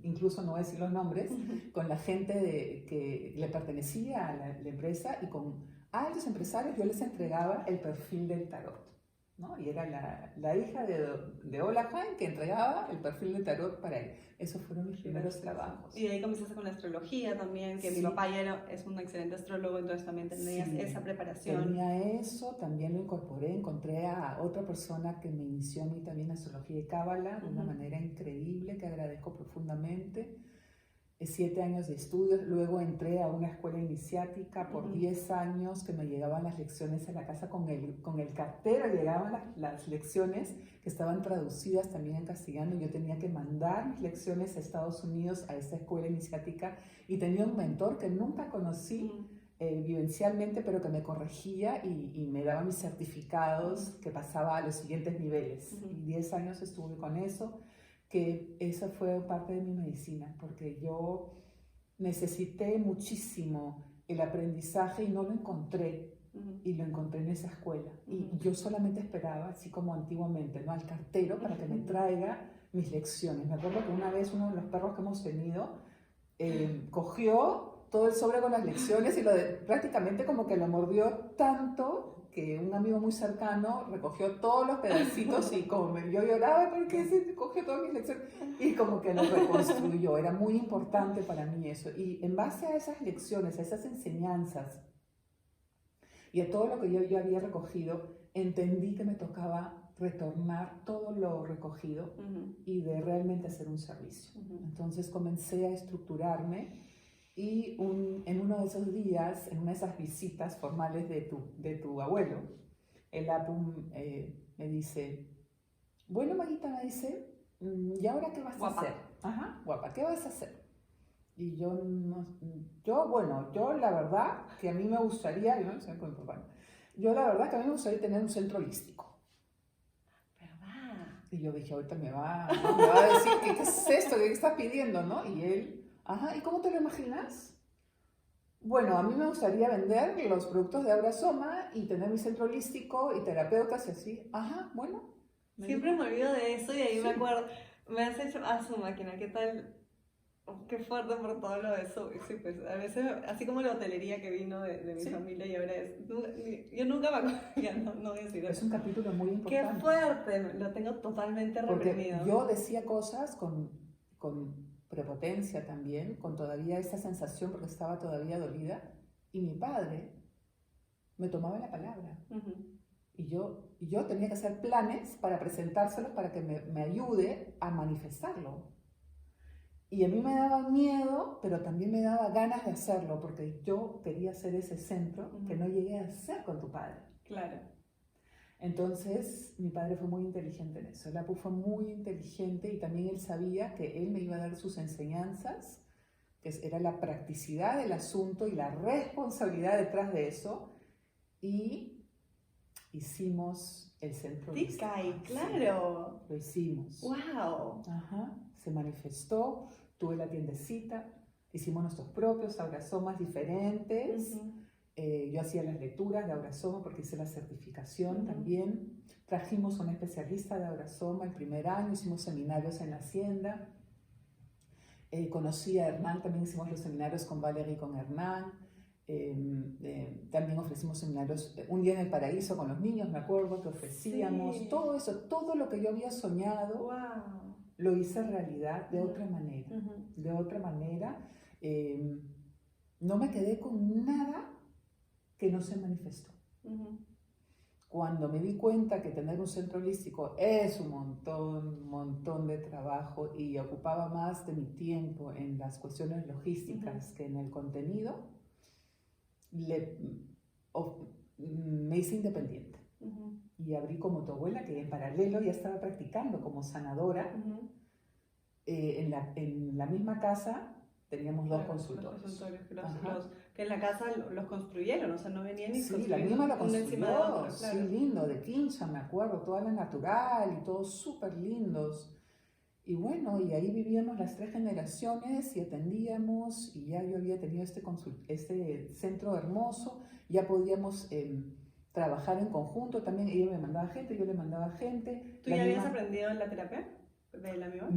B: incluso no voy a decir los nombres, con la gente que le pertenecía a la empresa, y con altos empresarios yo les entregaba el perfil del tarot, ¿no? Y era la hija de Ola Juan que entregaba el perfil de tarot para él. Esos fueron mis primeros trabajos.
A: Y de ahí comenzaste con la astrología también, que mi papá ya es un excelente astrólogo, entonces también tenías esa preparación.
B: Tenía eso, también lo incorporé. Encontré a otra persona que me inició a mí también astrología y cábala de una manera increíble, que agradezco profundamente. 7 años de estudios, luego entré a una escuela iniciática por 10 años, que me llegaban las lecciones a la casa con el cartero, llegaban las lecciones que estaban traducidas también en castellano, y yo tenía que mandar mis lecciones a Estados Unidos, a esa escuela iniciática, y tenía un mentor que nunca conocí vivencialmente, pero que me corregía y me daba mis certificados, que pasaba a los siguientes niveles. Y 10 años estuve con eso, que esa fue parte de mi medicina, porque yo necesité muchísimo el aprendizaje y no lo encontré, y lo encontré en esa escuela. Y yo solamente esperaba, así como antiguamente, ¿no?, al cartero para que me traiga mis lecciones. Me acuerdo que una vez uno de los perros que hemos tenido cogió todo el sobre con las lecciones y prácticamente como que lo mordió tanto, que un amigo muy cercano recogió todos los pedacitos, y como yo lloraba porque se cogió todas mis lecciones, y como que lo reconstruyó. Era muy importante para mí eso, y en base a esas lecciones, a esas enseñanzas y a todo lo que yo había recogido, entendí que me tocaba retornar todo lo recogido y de realmente hacer un servicio. Entonces comencé a estructurarme, y en uno de esos días, en una de esas visitas formales de tu abuelo, el Apu me dice, bueno, Maguita, me dice, ¿y ahora qué vas a hacer? Ajá, guapa, ¿qué vas a hacer? Y yo la verdad, que a mí me gustaría, ¿no? yo la verdad que a mí me gustaría tener un centro holístico.
A: ¿Verdad?
B: Y yo dije, ahorita me va a decir, ¿qué es esto? ¿Qué estás pidiendo? ¿No? Y él, ajá, ¿y cómo te lo imaginas? Bueno, a mí me gustaría vender los productos de Aurasoma y tener mi centro holístico y terapeutas y así. Ajá, bueno.
A: Siempre me olvido de eso y ahí
B: Sí.
A: me acuerdo. Me has hecho, su máquina, ¿qué tal? Oh, qué fuerte por todo lo de eso. Sí, pues a veces, así como la hotelería que vino de mi
B: Sí.
A: familia y ahora es. Yo nunca me acuerdo, ya no voy a decir
B: Es
A: eso.
B: un capítulo muy
A: Qué
B: importante.
A: fuerte, lo tengo totalmente
B: Porque
A: reprimido.
B: yo decía cosas con prepotencia también, con todavía esa sensación porque estaba todavía dolida. Y mi padre me tomaba la palabra. Y yo tenía que hacer planes para presentárselos para que me ayude a manifestarlo. Y a mí me daba miedo, pero también me daba ganas de hacerlo, porque yo quería ser ese centro que no llegué a ser con tu padre.
A: Claro.
B: Entonces, mi padre fue muy inteligente en eso. El Apu fue muy inteligente y también él sabía que él me iba a dar sus enseñanzas, que era la practicidad del asunto y la responsabilidad detrás de eso. Y hicimos el centro holístico.
A: Ticay, claro.
B: Sí, lo hicimos.
A: ¡Wow!
B: Ajá, se manifestó, tuve la tiendecita, hicimos nuestros propios aurasomas diferentes. Yo hacía las lecturas de Aurasoma porque hice la certificación también. Trajimos un especialista de Aurasoma el primer año, hicimos seminarios en la hacienda. Conocí a Hernán, también hicimos los seminarios con Valeria y con Hernán. También ofrecimos seminarios, un día en el paraíso con los niños, me acuerdo que ofrecíamos.
A: Sí.
B: Todo eso, todo lo que yo había soñado,
A: ¡Wow!
B: lo hice realidad de otra manera. De otra manera, no me quedé con nada que no se manifestó. Cuando me di cuenta que tener un centro holístico es un montón de trabajo y ocupaba más de mi tiempo en las cuestiones logísticas que en el contenido, me hice independiente. Y abrí como tu abuela, que en paralelo ya estaba practicando como sanadora. En la misma casa teníamos dos consultorios.
A: Los consultorios que en la casa los construyeron, o sea, no venían ni
B: Sí, la misma la construyó,
A: encima de otro, claro.
B: Sí, lindo, de quincha, me acuerdo, toda la natural y todos súper lindos. Y bueno, y ahí vivíamos las 3 generaciones y atendíamos, y ya yo había tenido este centro hermoso, ya podíamos trabajar en conjunto también. Ella me mandaba gente, yo le mandaba gente.
A: ¿Tú ya habías aprendido la terapia de la MIOA?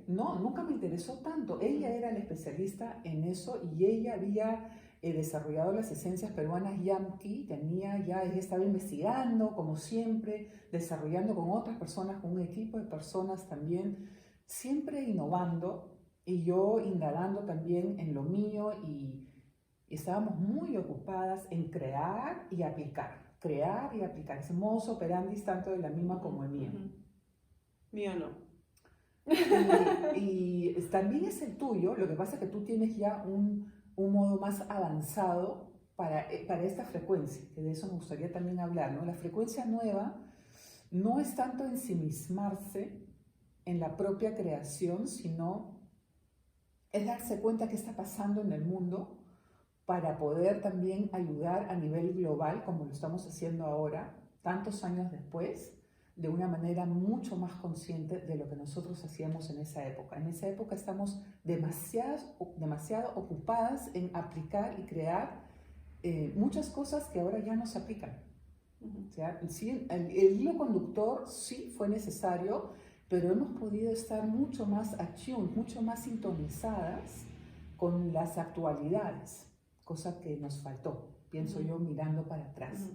B: No, nunca me interesó tanto. Ella era la especialista en eso y ella había desarrollado las esencias peruanas Yamki, ella estaba investigando, como siempre, desarrollando con otras personas, con un equipo de personas también, siempre innovando y yo indagando también en lo mío y estábamos muy ocupadas en crear y aplicar. Ese modus operandi tanto de la misma como el mío.
A: Mío no.
B: Y también es el tuyo, lo que pasa es que tú tienes ya un modo más avanzado para esta frecuencia, que de eso me gustaría también hablar, ¿no? La frecuencia nueva no es tanto ensimismarse en la propia creación, sino es darse cuenta qué está pasando en el mundo para poder también ayudar a nivel global, como lo estamos haciendo ahora, tantos años después, de una manera mucho más consciente de lo que nosotros hacíamos en esa época. En esa época estamos demasiado ocupadas en aplicar y crear muchas cosas que ahora ya no se aplican. O sea, sí, el hilo conductor sí fue necesario, pero hemos podido estar mucho más attuned, mucho más sintonizadas con las actualidades, cosa que nos faltó, pienso yo, mirando para atrás.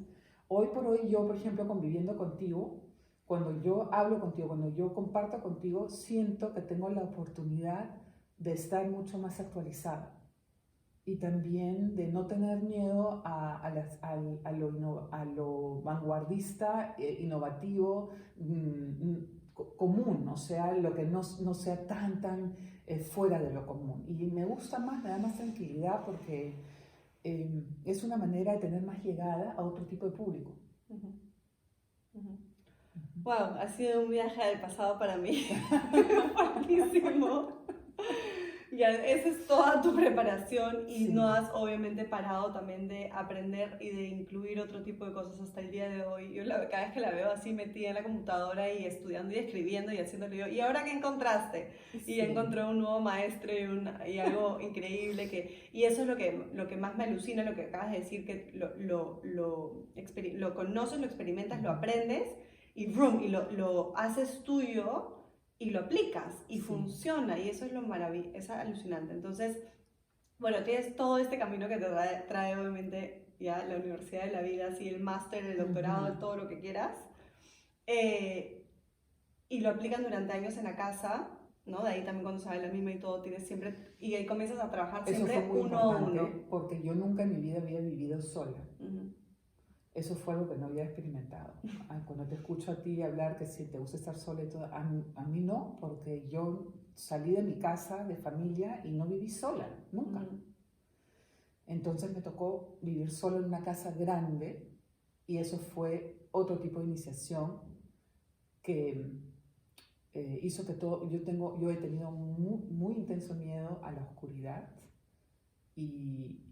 B: Hoy por hoy, yo, por ejemplo, conviviendo contigo, cuando yo hablo contigo, cuando yo comparto contigo, siento que tengo la oportunidad de estar mucho más actualizada y también de no tener miedo a lo vanguardista, innovativo, común, o sea, lo que no sea tan fuera de lo común. Y me gusta más, me da más tranquilidad porque es una manera de tener más llegada a otro tipo de público.
A: Wow, ha sido un viaje al pasado para mí. Fuertísimo. Ya, esa es toda tu preparación y
B: Sí.
A: no has obviamente parado también de aprender y de incluir otro tipo de cosas hasta el día de hoy. Yo cada vez que la veo así metida en la computadora y estudiando y escribiendo y haciéndolo yo, ¿y ahora qué encontraste? Y ya
B: Sí.
A: encontré un nuevo maestro y algo increíble y eso es lo que más me alucina, lo que acabas de decir, que lo conoces, lo experimentas, lo aprendes y, brum, y lo haces tuyo y lo aplicas y
B: Sí.
A: funciona y eso es lo maravilloso, es alucinante. Entonces, bueno, tienes todo este camino que te trae obviamente ya la universidad de la vida, así el máster, el doctorado, todo lo que quieras, y lo aplican durante años en la casa, ¿no? De ahí también cuando sale la misma y todo, tienes siempre, y ahí comienzas a trabajar
B: Eso fue
A: siempre
B: muy
A: uno a
B: importante
A: uno.
B: porque yo nunca en mi vida había vivido sola.
A: Uh-huh.
B: Eso fue algo que no había experimentado. Cuando te escucho a ti hablar que si te gusta estar sola y todo, a mí no, porque yo salí de mi casa, de familia, y no viví sola, nunca.
A: Uh-huh.
B: Entonces me tocó vivir sola en una casa grande y eso fue otro tipo de iniciación que hizo que todo, yo he tenido muy intenso miedo a la oscuridad y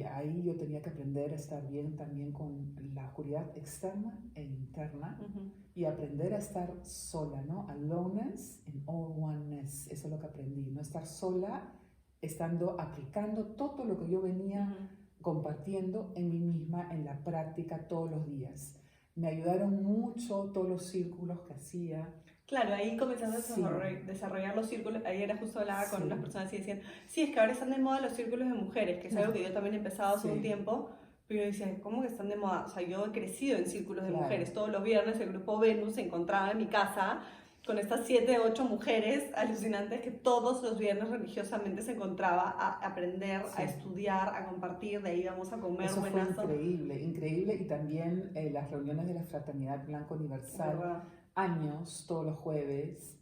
B: ahí yo tenía que aprender a estar bien también con la oscuridad externa e interna
A: Uh-huh.
B: y aprender a estar sola, ¿no? Aloneness and all oneness, eso es lo que aprendí, no estar sola, aplicando todo lo que yo venía compartiendo en mí misma, en la práctica todos los días. Me ayudaron mucho todos los círculos que hacía.
A: Claro, ahí comenzaste a
B: Sí.
A: desarrollar los círculos. Ayer justo hablaba con
B: Sí.
A: unas personas y decían, sí, es que ahora están de moda los círculos de mujeres, que es algo que yo también he empezado hace
B: Sí.
A: un tiempo, pero yo decía, ¿cómo que están de moda? O sea, yo he crecido en círculos de
B: Claro.
A: mujeres. Todos los viernes el grupo Venus se encontraba en mi casa con estas 7, 8 mujeres alucinantes que todos los viernes religiosamente se encontraba a aprender,
B: Sí.
A: a estudiar, a compartir, de ahí íbamos a comer.
B: Eso fue
A: buenazo.
B: increíble, increíble, y también las reuniones de la Fraternidad Blanca Universal,
A: ¿verdad?
B: años, todos los jueves.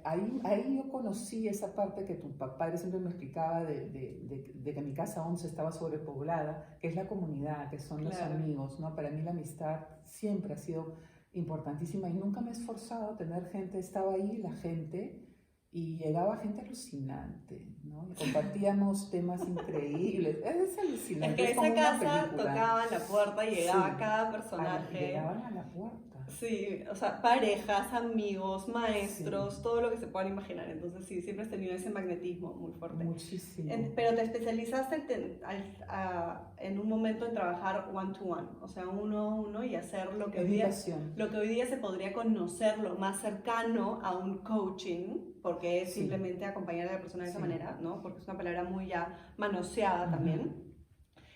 B: Ahí yo conocí esa parte que tu padre siempre me explicaba de que mi casa 11 estaba sobrepoblada, que es la comunidad, que son los
A: Claro.
B: amigos, ¿no? Para mí la amistad siempre ha sido importantísima y nunca me he esforzado a tener gente, estaba ahí la gente y llegaba gente alucinante, ¿no? Y compartíamos temas increíbles, es alucinante.
A: Es que
B: como
A: esa
B: una
A: casa
B: película.
A: tocaban la puerta y llegaba
B: Sí.
A: cada personaje.
B: Llegaban a la puerta.
A: Sí, o sea, parejas, amigos, maestros,
B: Sí.
A: todo lo que se puedan imaginar. Entonces sí, siempre has tenido ese magnetismo muy fuerte.
B: Muchísimo.
A: Pero te especializaste en un momento en trabajar one-to-one, o sea, uno a uno y hacer lo que hoy día se podría conocer lo más cercano a un coaching, porque es
B: Sí.
A: simplemente acompañar a la persona de esa
B: Sí.
A: manera, ¿no? Porque es una palabra muy ya manoseada
B: Ujú.
A: también.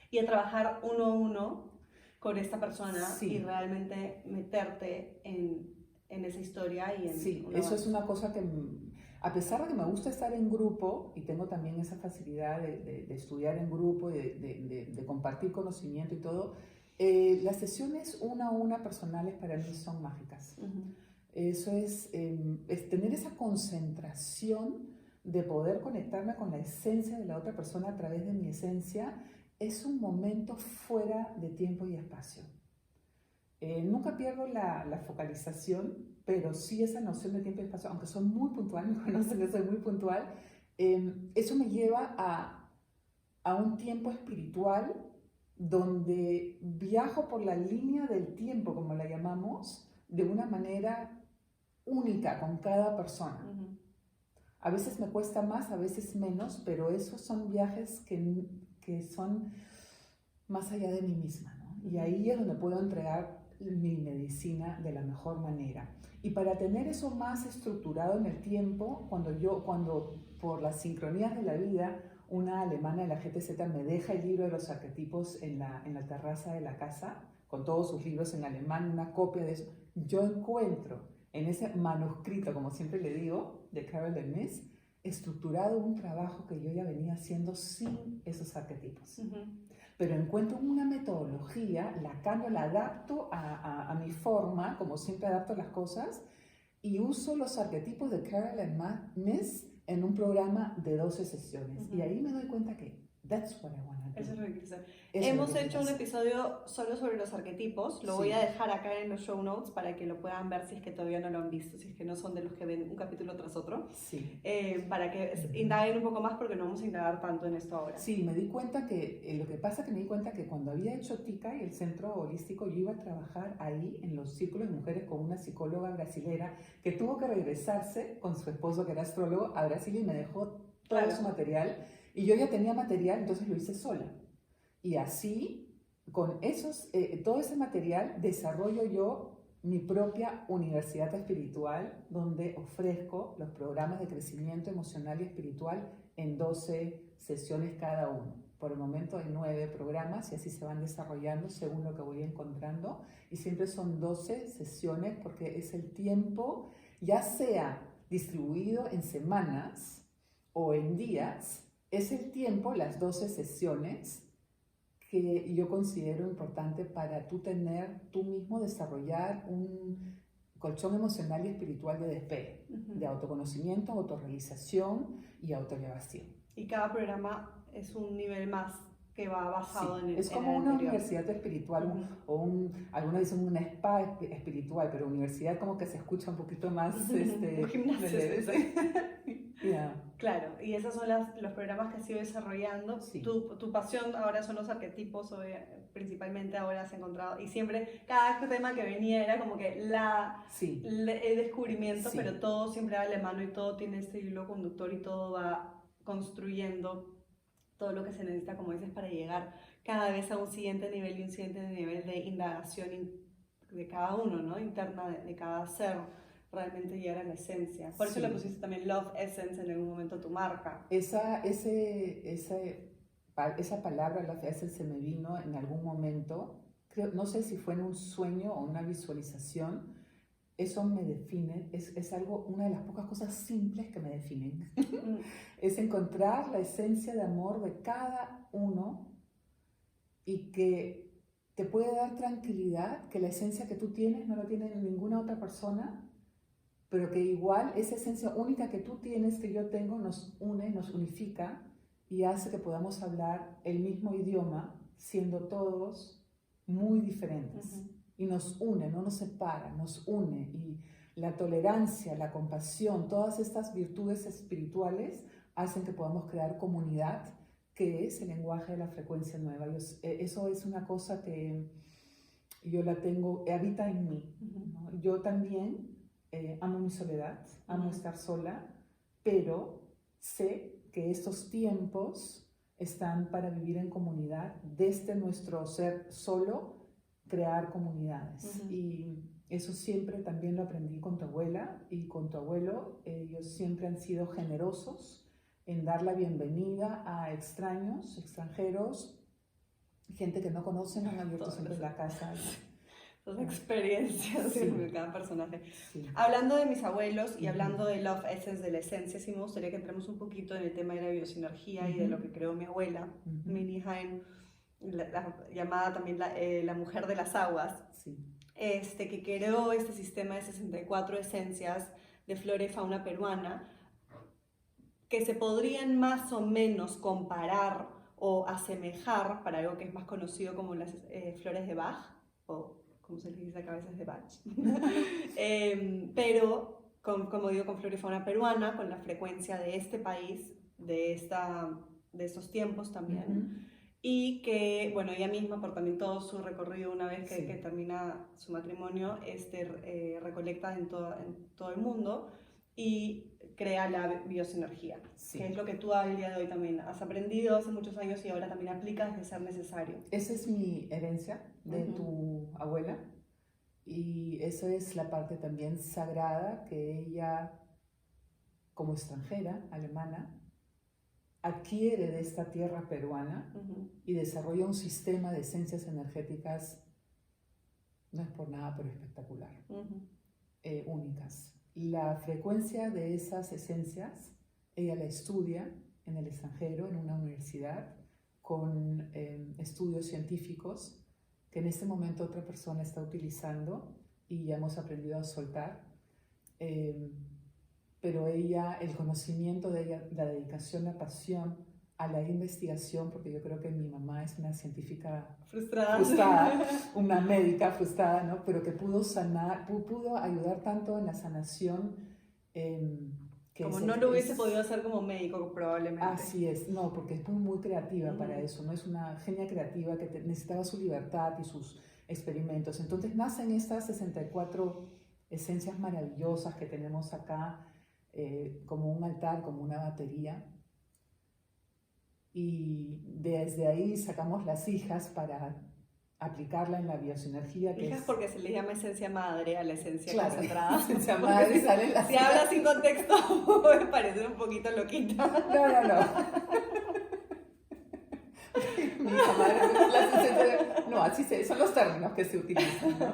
A: Y a trabajar uno a uno con esta persona
B: Sí.
A: y realmente meterte en esa historia y en
B: Sí,
A: una
B: eso
A: base.
B: es una cosa que, a pesar de que me gusta estar en grupo y tengo también esa facilidad de estudiar en grupo y de compartir conocimiento y todo, las sesiones una a una personales para mí son mágicas.
A: Uh-huh.
B: Eso es tener esa concentración de poder conectarme con la esencia de la otra persona a través de mi esencia. Es un momento fuera de tiempo y espacio. Nunca pierdo la focalización, pero sí esa noción de tiempo y espacio, aunque soy muy puntual, me conocen que soy muy puntual, eso me lleva a un tiempo espiritual donde viajo por la línea del tiempo, como la llamamos, de una manera única con cada persona.
A: Uh-huh.
B: A veces me cuesta más, a veces menos, pero esos son viajes que son más allá de mí misma, ¿no? Y ahí es donde puedo entregar mi medicina de la mejor manera. Y para tener eso más estructurado en el tiempo, cuando por las sincronías de la vida, una alemana de la GTZ me deja el libro de los arquetipos en la terraza de la casa, con todos sus libros en alemán, una copia de eso, yo encuentro en ese manuscrito, como siempre le digo, de Carol Dweck, estructurado un trabajo que yo ya venía haciendo sin esos arquetipos.
A: Uh-huh.
B: Pero encuentro una metodología, la cambio, la adapto a mi forma, como siempre adapto las cosas, y uso los arquetipos de Carol Dweck en un programa de 12 sesiones.
A: Uh-huh.
B: Y ahí me doy cuenta que That's what I want to do.
A: Eso es lo que quieres hacer.
B: Eso es lo
A: Hemos
B: que
A: hecho
B: quiero
A: un
B: hacer.
A: episodio solo sobre los arquetipos. Lo
B: Sí.
A: voy a dejar acá en los show notes para que lo puedan ver si es que todavía no lo han visto, si es que no son de los que ven un capítulo tras otro.
B: Sí.
A: Para que indaguen un poco más porque no vamos a indagar tanto en esto ahora.
B: Sí, me di cuenta que, lo que pasa es que me di cuenta que cuando había hecho TICA y el centro holístico, yo iba a trabajar ahí en los círculos de mujeres con una psicóloga brasilera que tuvo que regresarse con su esposo que era astrólogo a Brasil y me dejó todo
A: Claro.
B: su material y yo ya tenía material, entonces lo hice sola. Y así, con todo ese material, desarrollo yo mi propia universidad espiritual donde ofrezco los programas de crecimiento emocional y espiritual en 12 sesiones cada uno. Por el momento hay 9 programas y así se van desarrollando según lo que voy encontrando. Y siempre son 12 sesiones porque es el tiempo, ya sea distribuido en semanas o en días, es el tiempo, las 12 sesiones que yo considero importante para tú mismo desarrollar un colchón emocional y espiritual de despegue, de autoconocimiento, autorrealización y autoelevación.
A: Y cada programa es un nivel más que va basado
B: Sí,
A: en el
B: es como
A: en el
B: una
A: anterior.
B: universidad espiritual algunos dicen una spa espiritual, pero universidad como que se escucha un poquito más
A: Un gimnasio,
B: Yeah.
A: Claro, y esos son los programas que has ido desarrollando.
B: Sí.
A: Tu pasión ahora son los arquetipos, principalmente ahora has encontrado, y siempre cada tema que venía era como que
B: Sí.
A: el descubrimiento,
B: Sí.
A: pero todo siempre va de la mano y todo tiene este hilo conductor y todo va construyendo todo lo que se necesita, como dices, para llegar cada vez a un siguiente nivel y un siguiente nivel de indagación de cada uno, ¿no? Interna de cada ser, realmente llegar a la esencia. Por eso
B: Sí.
A: le pusiste también Love Essence en algún momento a tu marca.
B: Esa palabra, Love Essence, se me vino en algún momento, no sé si fue en un sueño o una visualización. Eso me define, es algo, una de las pocas cosas simples que me definen. Es encontrar la esencia de amor de cada uno y que te puede dar tranquilidad, que la esencia que tú tienes no la tiene ninguna otra persona, pero que igual esa esencia única que tú tienes, que yo tengo, nos une, nos unifica y hace que podamos hablar el mismo idioma, siendo todos muy diferentes. Y nos une, no nos separa, nos une. Y la tolerancia, la compasión, todas estas virtudes espirituales hacen que podamos crear comunidad, que es el lenguaje de la frecuencia nueva. Eso es una cosa que yo la tengo, habita en mí, ¿no? Yo también amo mi soledad, amo estar sola, pero sé que estos tiempos están para vivir en comunidad, desde nuestro ser solo, crear comunidades. Y eso siempre también lo aprendí con tu abuela y con tu abuelo. Ellos siempre han sido generosos en dar la bienvenida a extraños, extranjeros, gente que no conocen, han abierto siempre la casa.
A: Las experiencias de cada personaje.
B: Sí.
A: Hablando de mis abuelos y hablando de Love Essence, de la esencia, sí me gustaría que entremos un poquito en el tema de la biosinergia y de lo que creó mi abuela, Minnie Haim, llamada también la mujer de las aguas, que creó este sistema de 64 esencias de flora y fauna peruana que se podrían más o menos comparar o asemejar para algo que es más conocido como las flores de Bach, o como se les dice acá a veces de Bach, pero como digo, con flora y fauna peruana, con la frecuencia de este país, de estos tiempos también. Y que, bueno, ella misma, por también todo su recorrido, una vez que termina su matrimonio, recolecta en todo el mundo y crea la biosinergia, que es lo que tú al día de hoy también has aprendido hace muchos años y ahora también aplicas de ser necesario.
B: Esa es mi herencia de tu abuela y esa es la parte también sagrada que ella, como extranjera alemana, adquiere de esta tierra peruana y desarrolla un sistema de esencias energéticas, no es por nada, pero espectacular, únicas. La frecuencia de esas esencias, ella la estudia en el extranjero, en una universidad, con estudios científicos que en este momento otra persona está utilizando y ya hemos aprendido a soltar. Pero ella, el conocimiento de ella, la dedicación, la pasión a la investigación, porque yo creo que mi mamá es una científica
A: frustrada,
B: una médica frustrada, ¿no? Pero que pudo sanar, pudo ayudar tanto en la sanación. Que
A: como no lo hubiese podido hacer como médico, probablemente.
B: Así es, no, porque es muy creativa para eso, ¿no? Es una genia creativa que necesitaba su libertad y sus experimentos. Entonces nacen estas 64 esencias maravillosas que tenemos acá, como un altar, como una batería. Y desde ahí sacamos las hijas para aplicarla en la biosinergia. Que
A: hijas porque se les llama esencia madre a la esencia
B: claro,
A: concentrada.
B: Esencia madre sale la
A: si hablas sin contexto puede parecer un poquito loquita.
B: No. Mi hija madre, no, así son los términos que se utilizan, ¿no?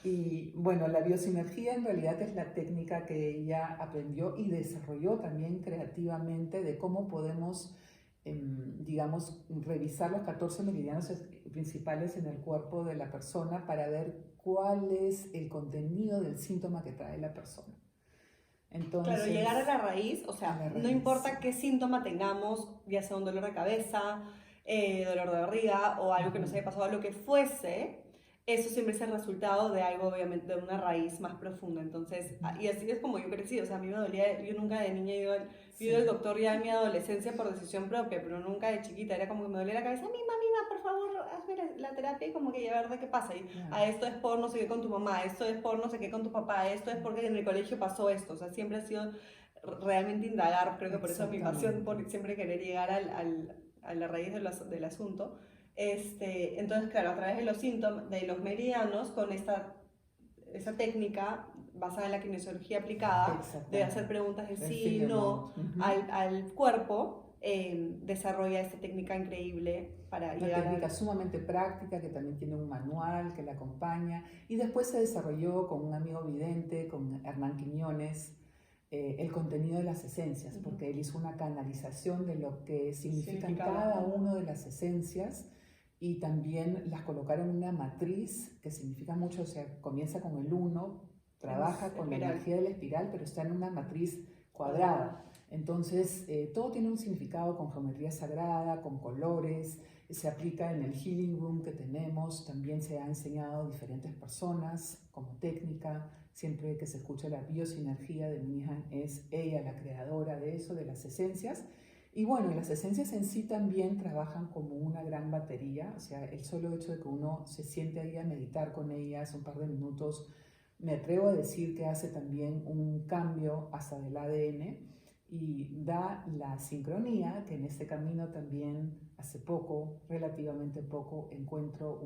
B: Y bueno, la biosinergia en realidad es la técnica que ella aprendió y desarrolló también creativamente de cómo podemos, digamos, revisar los 14 meridianos principales en el cuerpo de la persona para ver cuál es el contenido del síntoma que trae la persona. Entonces,
A: claro, llegar a la raíz, o sea, no importa qué síntoma tengamos, ya sea un dolor de cabeza, dolor de barriga o algo que nos haya pasado, lo que fuese, eso siempre es el resultado de algo, obviamente, de una raíz más profunda. Entonces, y así es como yo crecí, o sea, a mí me dolía, yo nunca de niña he ido al doctor ya en mi adolescencia por decisión propia, pero nunca de chiquita, era como que me dolía la cabeza, mima, por favor, hazme la terapia y como que ya ver de qué pasa. Y a esto es por no sé qué con tu mamá, esto es por no sé qué con tu papá, esto es porque en el colegio pasó esto, o sea, siempre ha sido realmente indagar, creo que por eso mi pasión por siempre querer llegar a la raíz del asunto. Entonces, claro, a través de los síntomas, de los meridianos, con esta técnica basada en la kinesiología aplicada, de hacer preguntas de sí, no, al cuerpo, desarrolla esta técnica increíble para llegar a...
B: Una técnica sumamente práctica que también tiene un manual que la acompaña, y después se desarrolló con un amigo vidente, con Hernán Quiñones, el contenido de las esencias, porque él hizo una canalización de lo que significan cada una de las esencias, y también las colocaron en una matriz que significa mucho, o sea, comienza con el 1, trabaja con la energía de la espiral, pero está en una matriz cuadrada. Entonces, todo tiene un significado con geometría sagrada, con colores, se aplica en el healing room que tenemos, también se ha enseñado a diferentes personas como técnica. Siempre que se escucha la biosinergia de mi hija, es ella la creadora de eso, de las esencias. Y bueno, las esencias en sí también trabajan como una gran batería, o sea, el solo hecho de que uno se siente ahí a meditar con ellas un par de minutos, me atrevo a decir que hace también un cambio hasta del ADN y da la sincronía, que en este camino también hace poco, relativamente poco, encuentro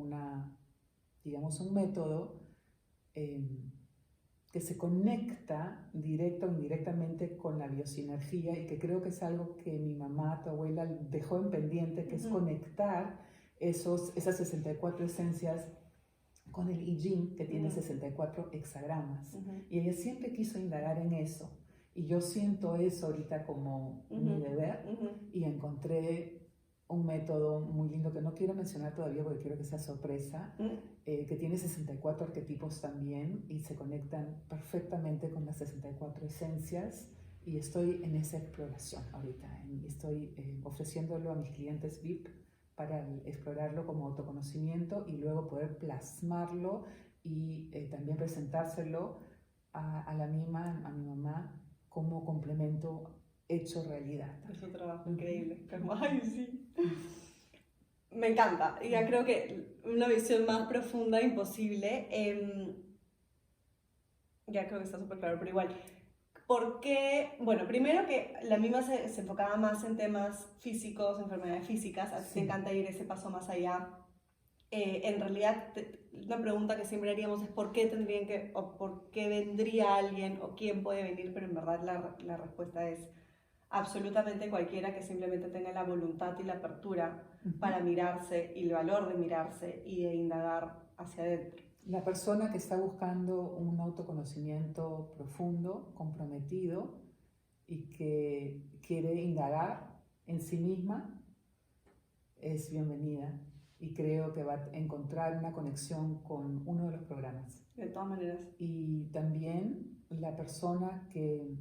B: digamos, un método que se conecta directa o indirectamente con la biosinergia, y que creo que es algo que mi mamá, tu abuela, dejó en pendiente, que es conectar esas 64 esencias con el I Ching, que tiene 64 hexagramas. Y ella siempre quiso indagar en eso. Y yo siento eso ahorita como mi deber, y encontré un método muy lindo que no quiero mencionar todavía porque quiero que sea sorpresa, que tiene 64 arquetipos también y se conectan perfectamente con las 64 esencias, y estoy en esa exploración ahorita. Estoy ofreciéndolo a mis clientes VIP para explorarlo como autoconocimiento y luego poder plasmarlo y también presentárselo a mi mamá como complemento hecho realidad.
A: Es un trabajo increíble. Ay, sí. Me encanta. Ya creo que una visión más profunda imposible. Ya creo que está súper claro, pero igual. ¿Por qué? Bueno, primero que la misma se enfocaba más en temas físicos, enfermedades físicas. A ti te encanta ir ese paso más allá. En realidad, una pregunta que siempre haríamos es ¿por qué tendrían que, o por qué vendría alguien, o quién puede venir? Pero en verdad la respuesta es absolutamente cualquiera que simplemente tenga la voluntad y la apertura para mirarse, y el valor de mirarse y de indagar hacia adentro.
B: La persona que está buscando un autoconocimiento profundo, comprometido, y que quiere indagar en sí misma, es bienvenida, y creo que va a encontrar una conexión con uno de los programas.
A: De todas maneras.
B: Y también la persona que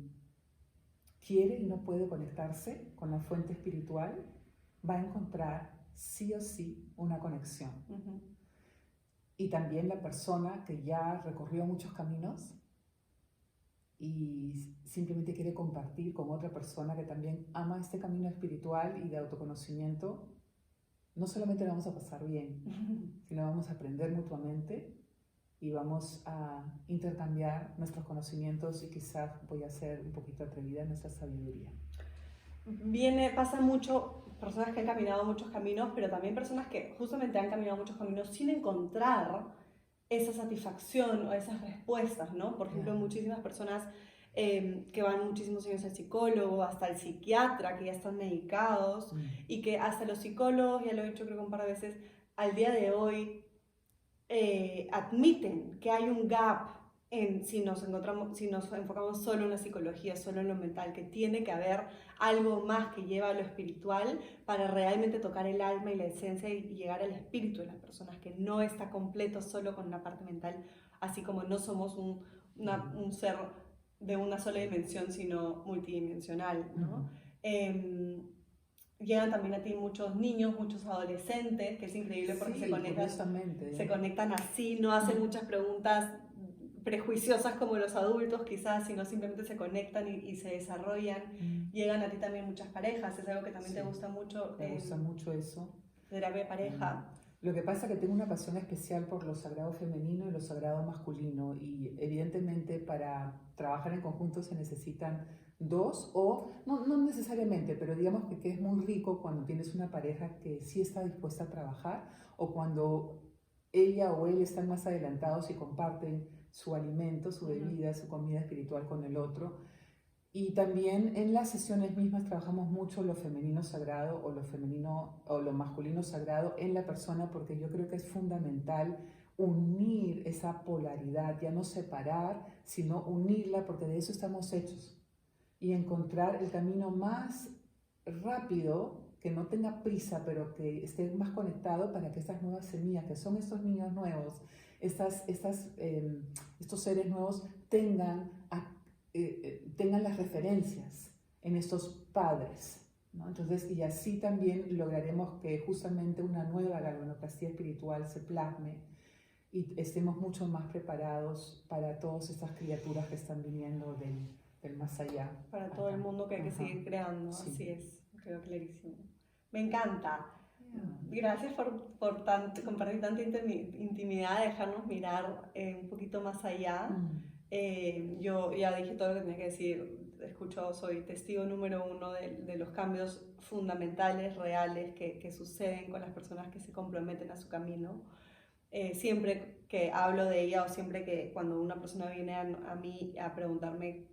B: quiere y no puede conectarse con la fuente espiritual, va a encontrar sí o sí una conexión. Y también la persona que ya recorrió muchos caminos y simplemente quiere compartir con otra persona que también ama este camino espiritual y de autoconocimiento, no solamente lo vamos a pasar bien, sino vamos a aprender mutuamente y vamos a intercambiar nuestros conocimientos y quizás voy a ser un poquito atrevida en nuestra sabiduría.
A: Pasa mucho, personas que han caminado muchos caminos, pero también personas que justamente han caminado muchos caminos sin encontrar esa satisfacción o esas respuestas, ¿no? Por ejemplo, muchísimas personas que van muchísimos años al psicólogo, hasta el psiquiatra, que ya están medicados, y que hasta los psicólogos, ya lo he dicho creo que un par de veces, al día de hoy admiten que hay un gap si nos enfocamos solo en la psicología, solo en lo mental, que tiene que haber algo más que lleva a lo espiritual para realmente tocar el alma y la esencia y llegar al espíritu de las personas, que no está completo solo con una parte mental, así como no somos un ser de una sola dimensión, sino multidimensional, ¿no? Llegan también a ti muchos niños, muchos adolescentes, que es increíble porque se conectan así, no hacen muchas preguntas prejuiciosas como los adultos quizás, sino simplemente se conectan y se desarrollan. Llegan a ti también muchas parejas, es algo que también te gusta mucho.
B: Me gusta mucho eso.
A: Terapia de pareja.
B: Lo que pasa es que tengo una pasión especial por lo sagrado femenino y lo sagrado masculino, y evidentemente para trabajar en conjunto se necesitan dos, o no necesariamente, pero digamos que es muy rico cuando tienes una pareja que sí está dispuesta a trabajar, o cuando ella o él están más adelantados y comparten su alimento, su bebida, su comida espiritual con el otro. Y también en las sesiones mismas trabajamos mucho lo femenino sagrado o lo femenino o lo masculino sagrado en la persona, porque yo creo que es fundamental unir esa polaridad, ya no separar, sino unirla, porque de eso estamos hechos. Y encontrar el camino más rápido, que no tenga prisa, pero que esté más conectado para que estas nuevas semillas, que son estos niños nuevos, estos seres nuevos, tengan las referencias en estos padres, ¿no? Entonces, y así también lograremos que justamente una nueva galvanoplastia espiritual se plasme y estemos mucho más preparados para todas estas criaturas que están viniendo del más allá.
A: Para todo el mundo que hay que seguir creando, sí. Así es, creo clarísimo. Me encanta. Gracias por compartir tanta intimidad, dejarnos mirar un poquito más allá. Yo ya dije todo lo que tenía que decir. Soy testigo número uno de los cambios fundamentales, reales, que suceden con las personas que se comprometen a su camino. Siempre que hablo de ella, o siempre que cuando una persona viene a mí a preguntarme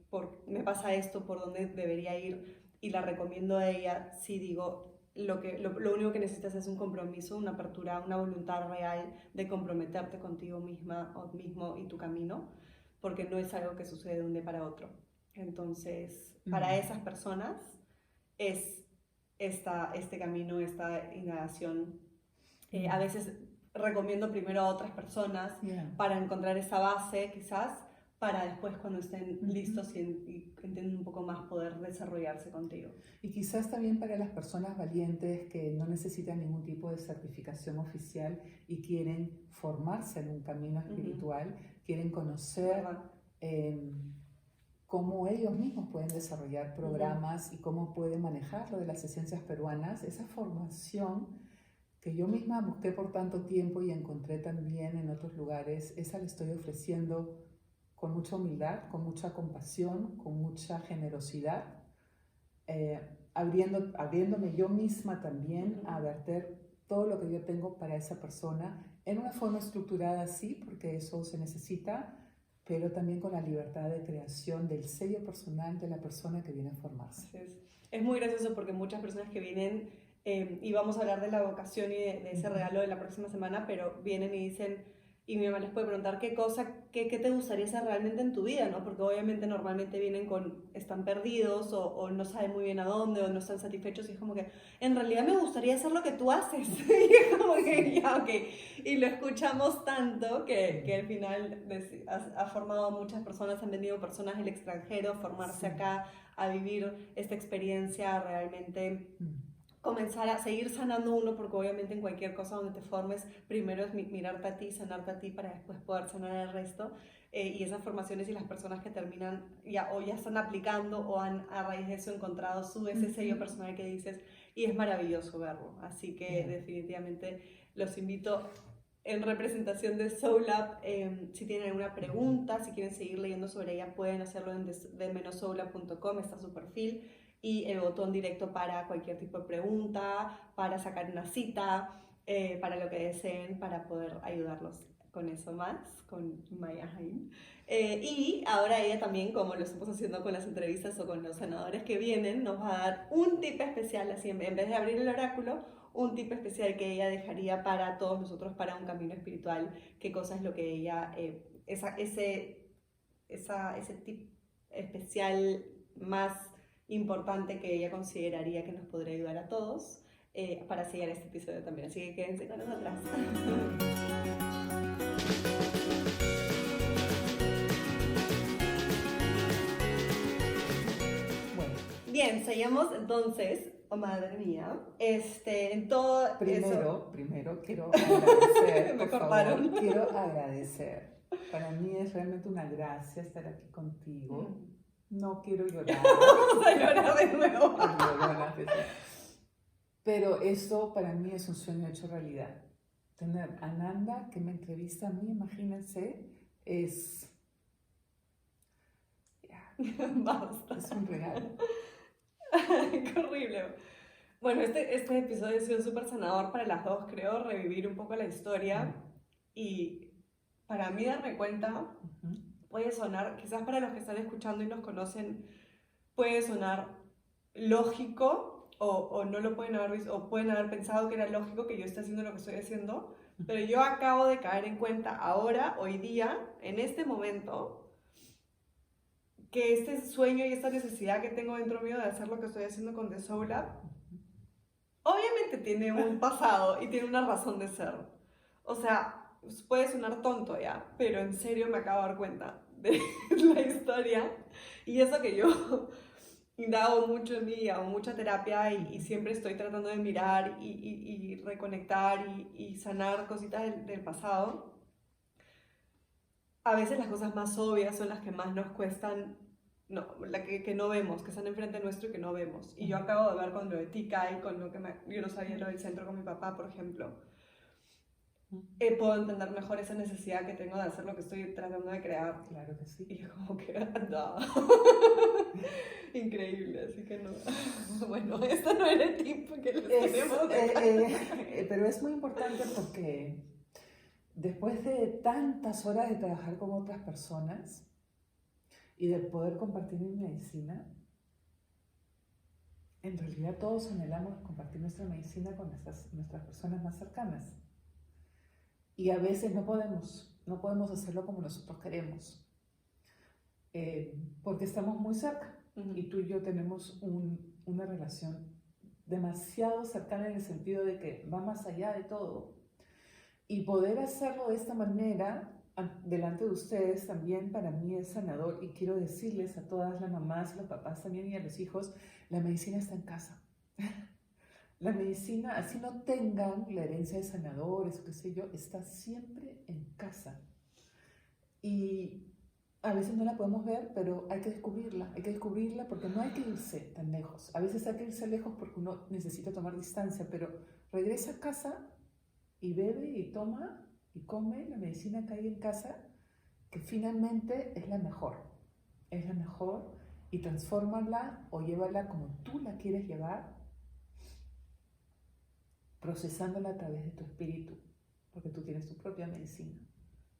A: me pasa esto, por dónde debería ir, y la recomiendo a ella, sí digo, lo único que necesitas es un compromiso, una apertura, una voluntad real de comprometerte contigo misma o mismo y tu camino, porque no es algo que sucede de un día para otro. Entonces, para esas personas es este camino, esta indagación. A veces recomiendo primero a otras personas para encontrar esa base, quizás, para después, cuando estén listos y entiendan un poco más, poder desarrollarse contigo.
B: Y quizás también para las personas valientes que no necesitan ningún tipo de certificación oficial y quieren formarse en un camino espiritual, quieren conocer cómo ellos mismos pueden desarrollar programas y cómo pueden manejar lo de las esencias peruanas. Esa formación que yo misma busqué por tanto tiempo y encontré también en otros lugares, esa la estoy ofreciendo con mucha humildad, con mucha compasión, con mucha generosidad, abriéndome yo misma también a verter todo lo que yo tengo para esa persona en una forma estructurada, sí, porque eso se necesita, pero también con la libertad de creación del sello personal de la persona que viene a formarse.
A: Es muy gracioso porque muchas personas que vienen, y vamos a hablar de la vocación y de ese regalo de la próxima semana, pero vienen y dicen, y mi mamá les puede preguntar qué te gustaría hacer realmente en tu vida, ¿no? Porque obviamente normalmente vienen están perdidos o no saben muy bien a dónde, o no están satisfechos, y es como que, en realidad me gustaría hacer lo que tú haces. Y es como que, ya, ok. Y lo escuchamos tanto que al final ha formado a muchas personas, han venido personas del extranjero a formarse acá, a vivir esta experiencia realmente comenzar a seguir sanando uno, porque obviamente en cualquier cosa donde te formes, primero es mirarte a ti, sanarte a ti para después poder sanar al resto. Y esas formaciones y las personas que terminan o ya están aplicando o han a raíz de eso encontrado ese sello personal que dices, y es maravilloso verlo. Así que definitivamente los invito en representación de Soul Lab. Si tienen alguna pregunta, si quieren seguir leyendo sobre ella, pueden hacerlo en de-soulab.com, está su perfil, y el botón directo para cualquier tipo de pregunta, para sacar una cita, para lo que deseen, para poder ayudarlos con eso más, con Maya Haim. Y ahora ella también, como lo estamos haciendo con las entrevistas o con los sanadores que vienen, nos va a dar un tip especial, así en vez de abrir el oráculo, un tip especial que ella dejaría para todos nosotros para un camino espiritual. Qué cosa es lo que ella, ese tip especial más importante que ella consideraría que nos podría ayudar a todos para sellar este episodio también. Así que quédense con nosotras. Bien, seguimos entonces, oh madre mía, en todo
B: Primero quiero agradecer,
A: me
B: por
A: cortaron.
B: favor, quiero agradecer. Para mí es realmente una gracia estar aquí contigo. No quiero llorar.
A: Vamos a llorar de nuevo.
B: Pero esto para mí es un sueño hecho realidad. Tener a Nanda que me entrevista a mí, imagínense, es
A: Basta.
B: Es un regalo.
A: Qué horrible. Bueno, este episodio ha sido súper sanador para las dos, creo, revivir un poco la historia. Y para mí darme cuenta, puede sonar, quizás para los que están escuchando y nos conocen, puede sonar lógico o no lo pueden haber visto, o pueden haber pensado que era lógico que yo esté haciendo lo que estoy haciendo, pero yo acabo de caer en cuenta ahora, hoy día, en este momento, que este sueño y esta necesidad que tengo dentro mío de hacer lo que estoy haciendo con The Soul Lab, obviamente tiene un pasado y tiene una razón de ser. O sea, puede sonar tonto ya, pero en serio me acabo de dar cuenta de la historia. Y eso que yo indago mucho en mí, hago mucha terapia y siempre estoy tratando de mirar y reconectar y sanar cositas del pasado. A veces las cosas más obvias son las que más nos cuestan, que no vemos, que están enfrente nuestro y que no vemos. Y yo acabo de ver con lo de Tika y con lo que yo no sabía lo del centro con mi papá, por ejemplo. Puedo entender mejor esa necesidad que tengo de hacer lo que estoy tratando de crear.
B: Claro que sí.
A: Y como que anda. Increíble, así que no. Bueno, esto no era el tip que les tenemos.
B: Pero es muy importante porque después de tantas horas de trabajar con otras personas y de poder compartir mi medicina, en realidad todos anhelamos compartir nuestra medicina con nuestras personas más cercanas. Y a veces no podemos hacerlo como nosotros queremos, porque estamos muy cerca. Y tú y yo tenemos una relación demasiado cercana en el sentido de que va más allá de todo. Y poder hacerlo de esta manera, delante de ustedes, también para mí es sanador. Y quiero decirles a todas las mamás, los papás también y a los hijos, la medicina está en casa. La medicina, así no tengan la herencia de sanadores o qué sé yo, está siempre en casa. Y a veces no la podemos ver, pero hay que descubrirla porque no hay que irse tan lejos. A veces hay que irse lejos porque uno necesita tomar distancia, pero regresa a casa y bebe y toma y come la medicina que hay en casa, que finalmente es la mejor. Es la mejor y transfórmala o llévala como tú la quieres llevar, procesándola a través de tu espíritu, porque tú tienes tu propia medicina.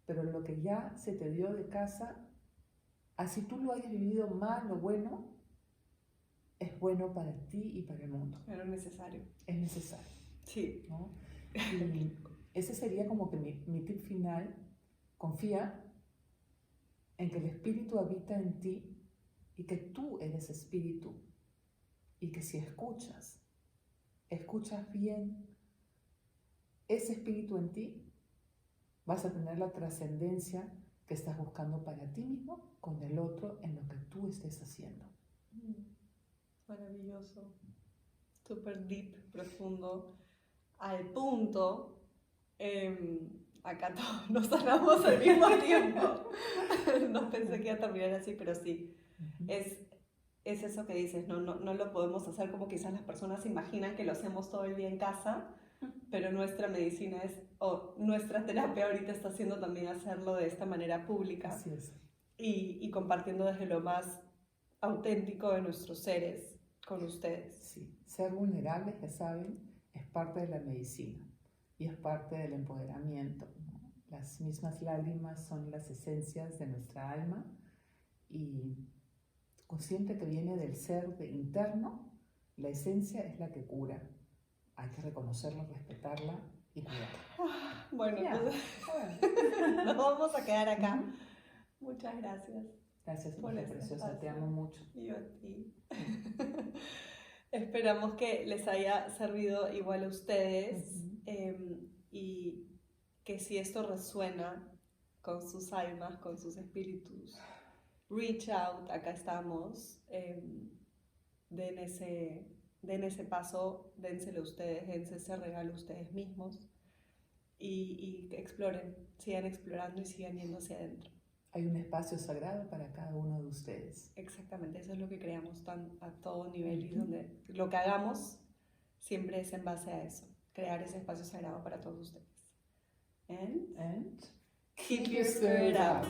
B: Pero lo que ya se te dio de casa, así tú lo hayas vivido mal o bueno, es bueno para ti y para el mundo.
A: Pero es necesario.
B: Es necesario.
A: Sí.
B: ¿No? Y ese sería como que mi tip final. Confía en que el espíritu habita en ti y que tú eres espíritu. Y que si escuchas bien ese espíritu en ti, vas a tener la trascendencia que estás buscando para ti mismo, con el otro, en lo que tú estés haciendo.
A: Maravilloso. súper deep, profundo, al punto. Acá todos nos sanamos al mismo tiempo. No pensé que iba a terminar así, pero sí. Es eso que dices, no lo podemos hacer como quizás las personas imaginan que lo hacemos todo el día en casa, pero nuestra medicina nuestra terapia ahorita está haciendo también hacerlo de esta manera pública.
B: Así es.
A: Y compartiendo desde lo más auténtico de nuestros seres con ustedes.
B: Sí, ser vulnerables, ya saben, es parte de la medicina y es parte del empoderamiento, ¿no? Las mismas lágrimas son las esencias de nuestra alma y consciente que viene del ser interno, la esencia es la que cura. Hay que reconocerla, respetarla y cuidarla.
A: Bueno,
B: Ya,
A: entonces
B: bueno.
A: nos vamos a quedar acá. Muchas gracias.
B: Gracias,
A: Por
B: hija
A: este
B: preciosa, te
A: espacio.
B: amo mucho.
A: Y yo a ti. Esperamos que les haya servido igual a ustedes y que si esto resuena con sus almas, con sus espíritus, reach out, acá estamos, den ese paso, dénselo ustedes, dense ese regalo ustedes mismos y exploren, sigan explorando y sigan yendo hacia adentro.
B: Hay un espacio sagrado para cada uno de ustedes.
A: Exactamente, eso es lo que creamos a todo nivel y donde lo que hagamos siempre es en base a eso, crear ese espacio sagrado para todos ustedes. And
B: And
A: keep your spirit up.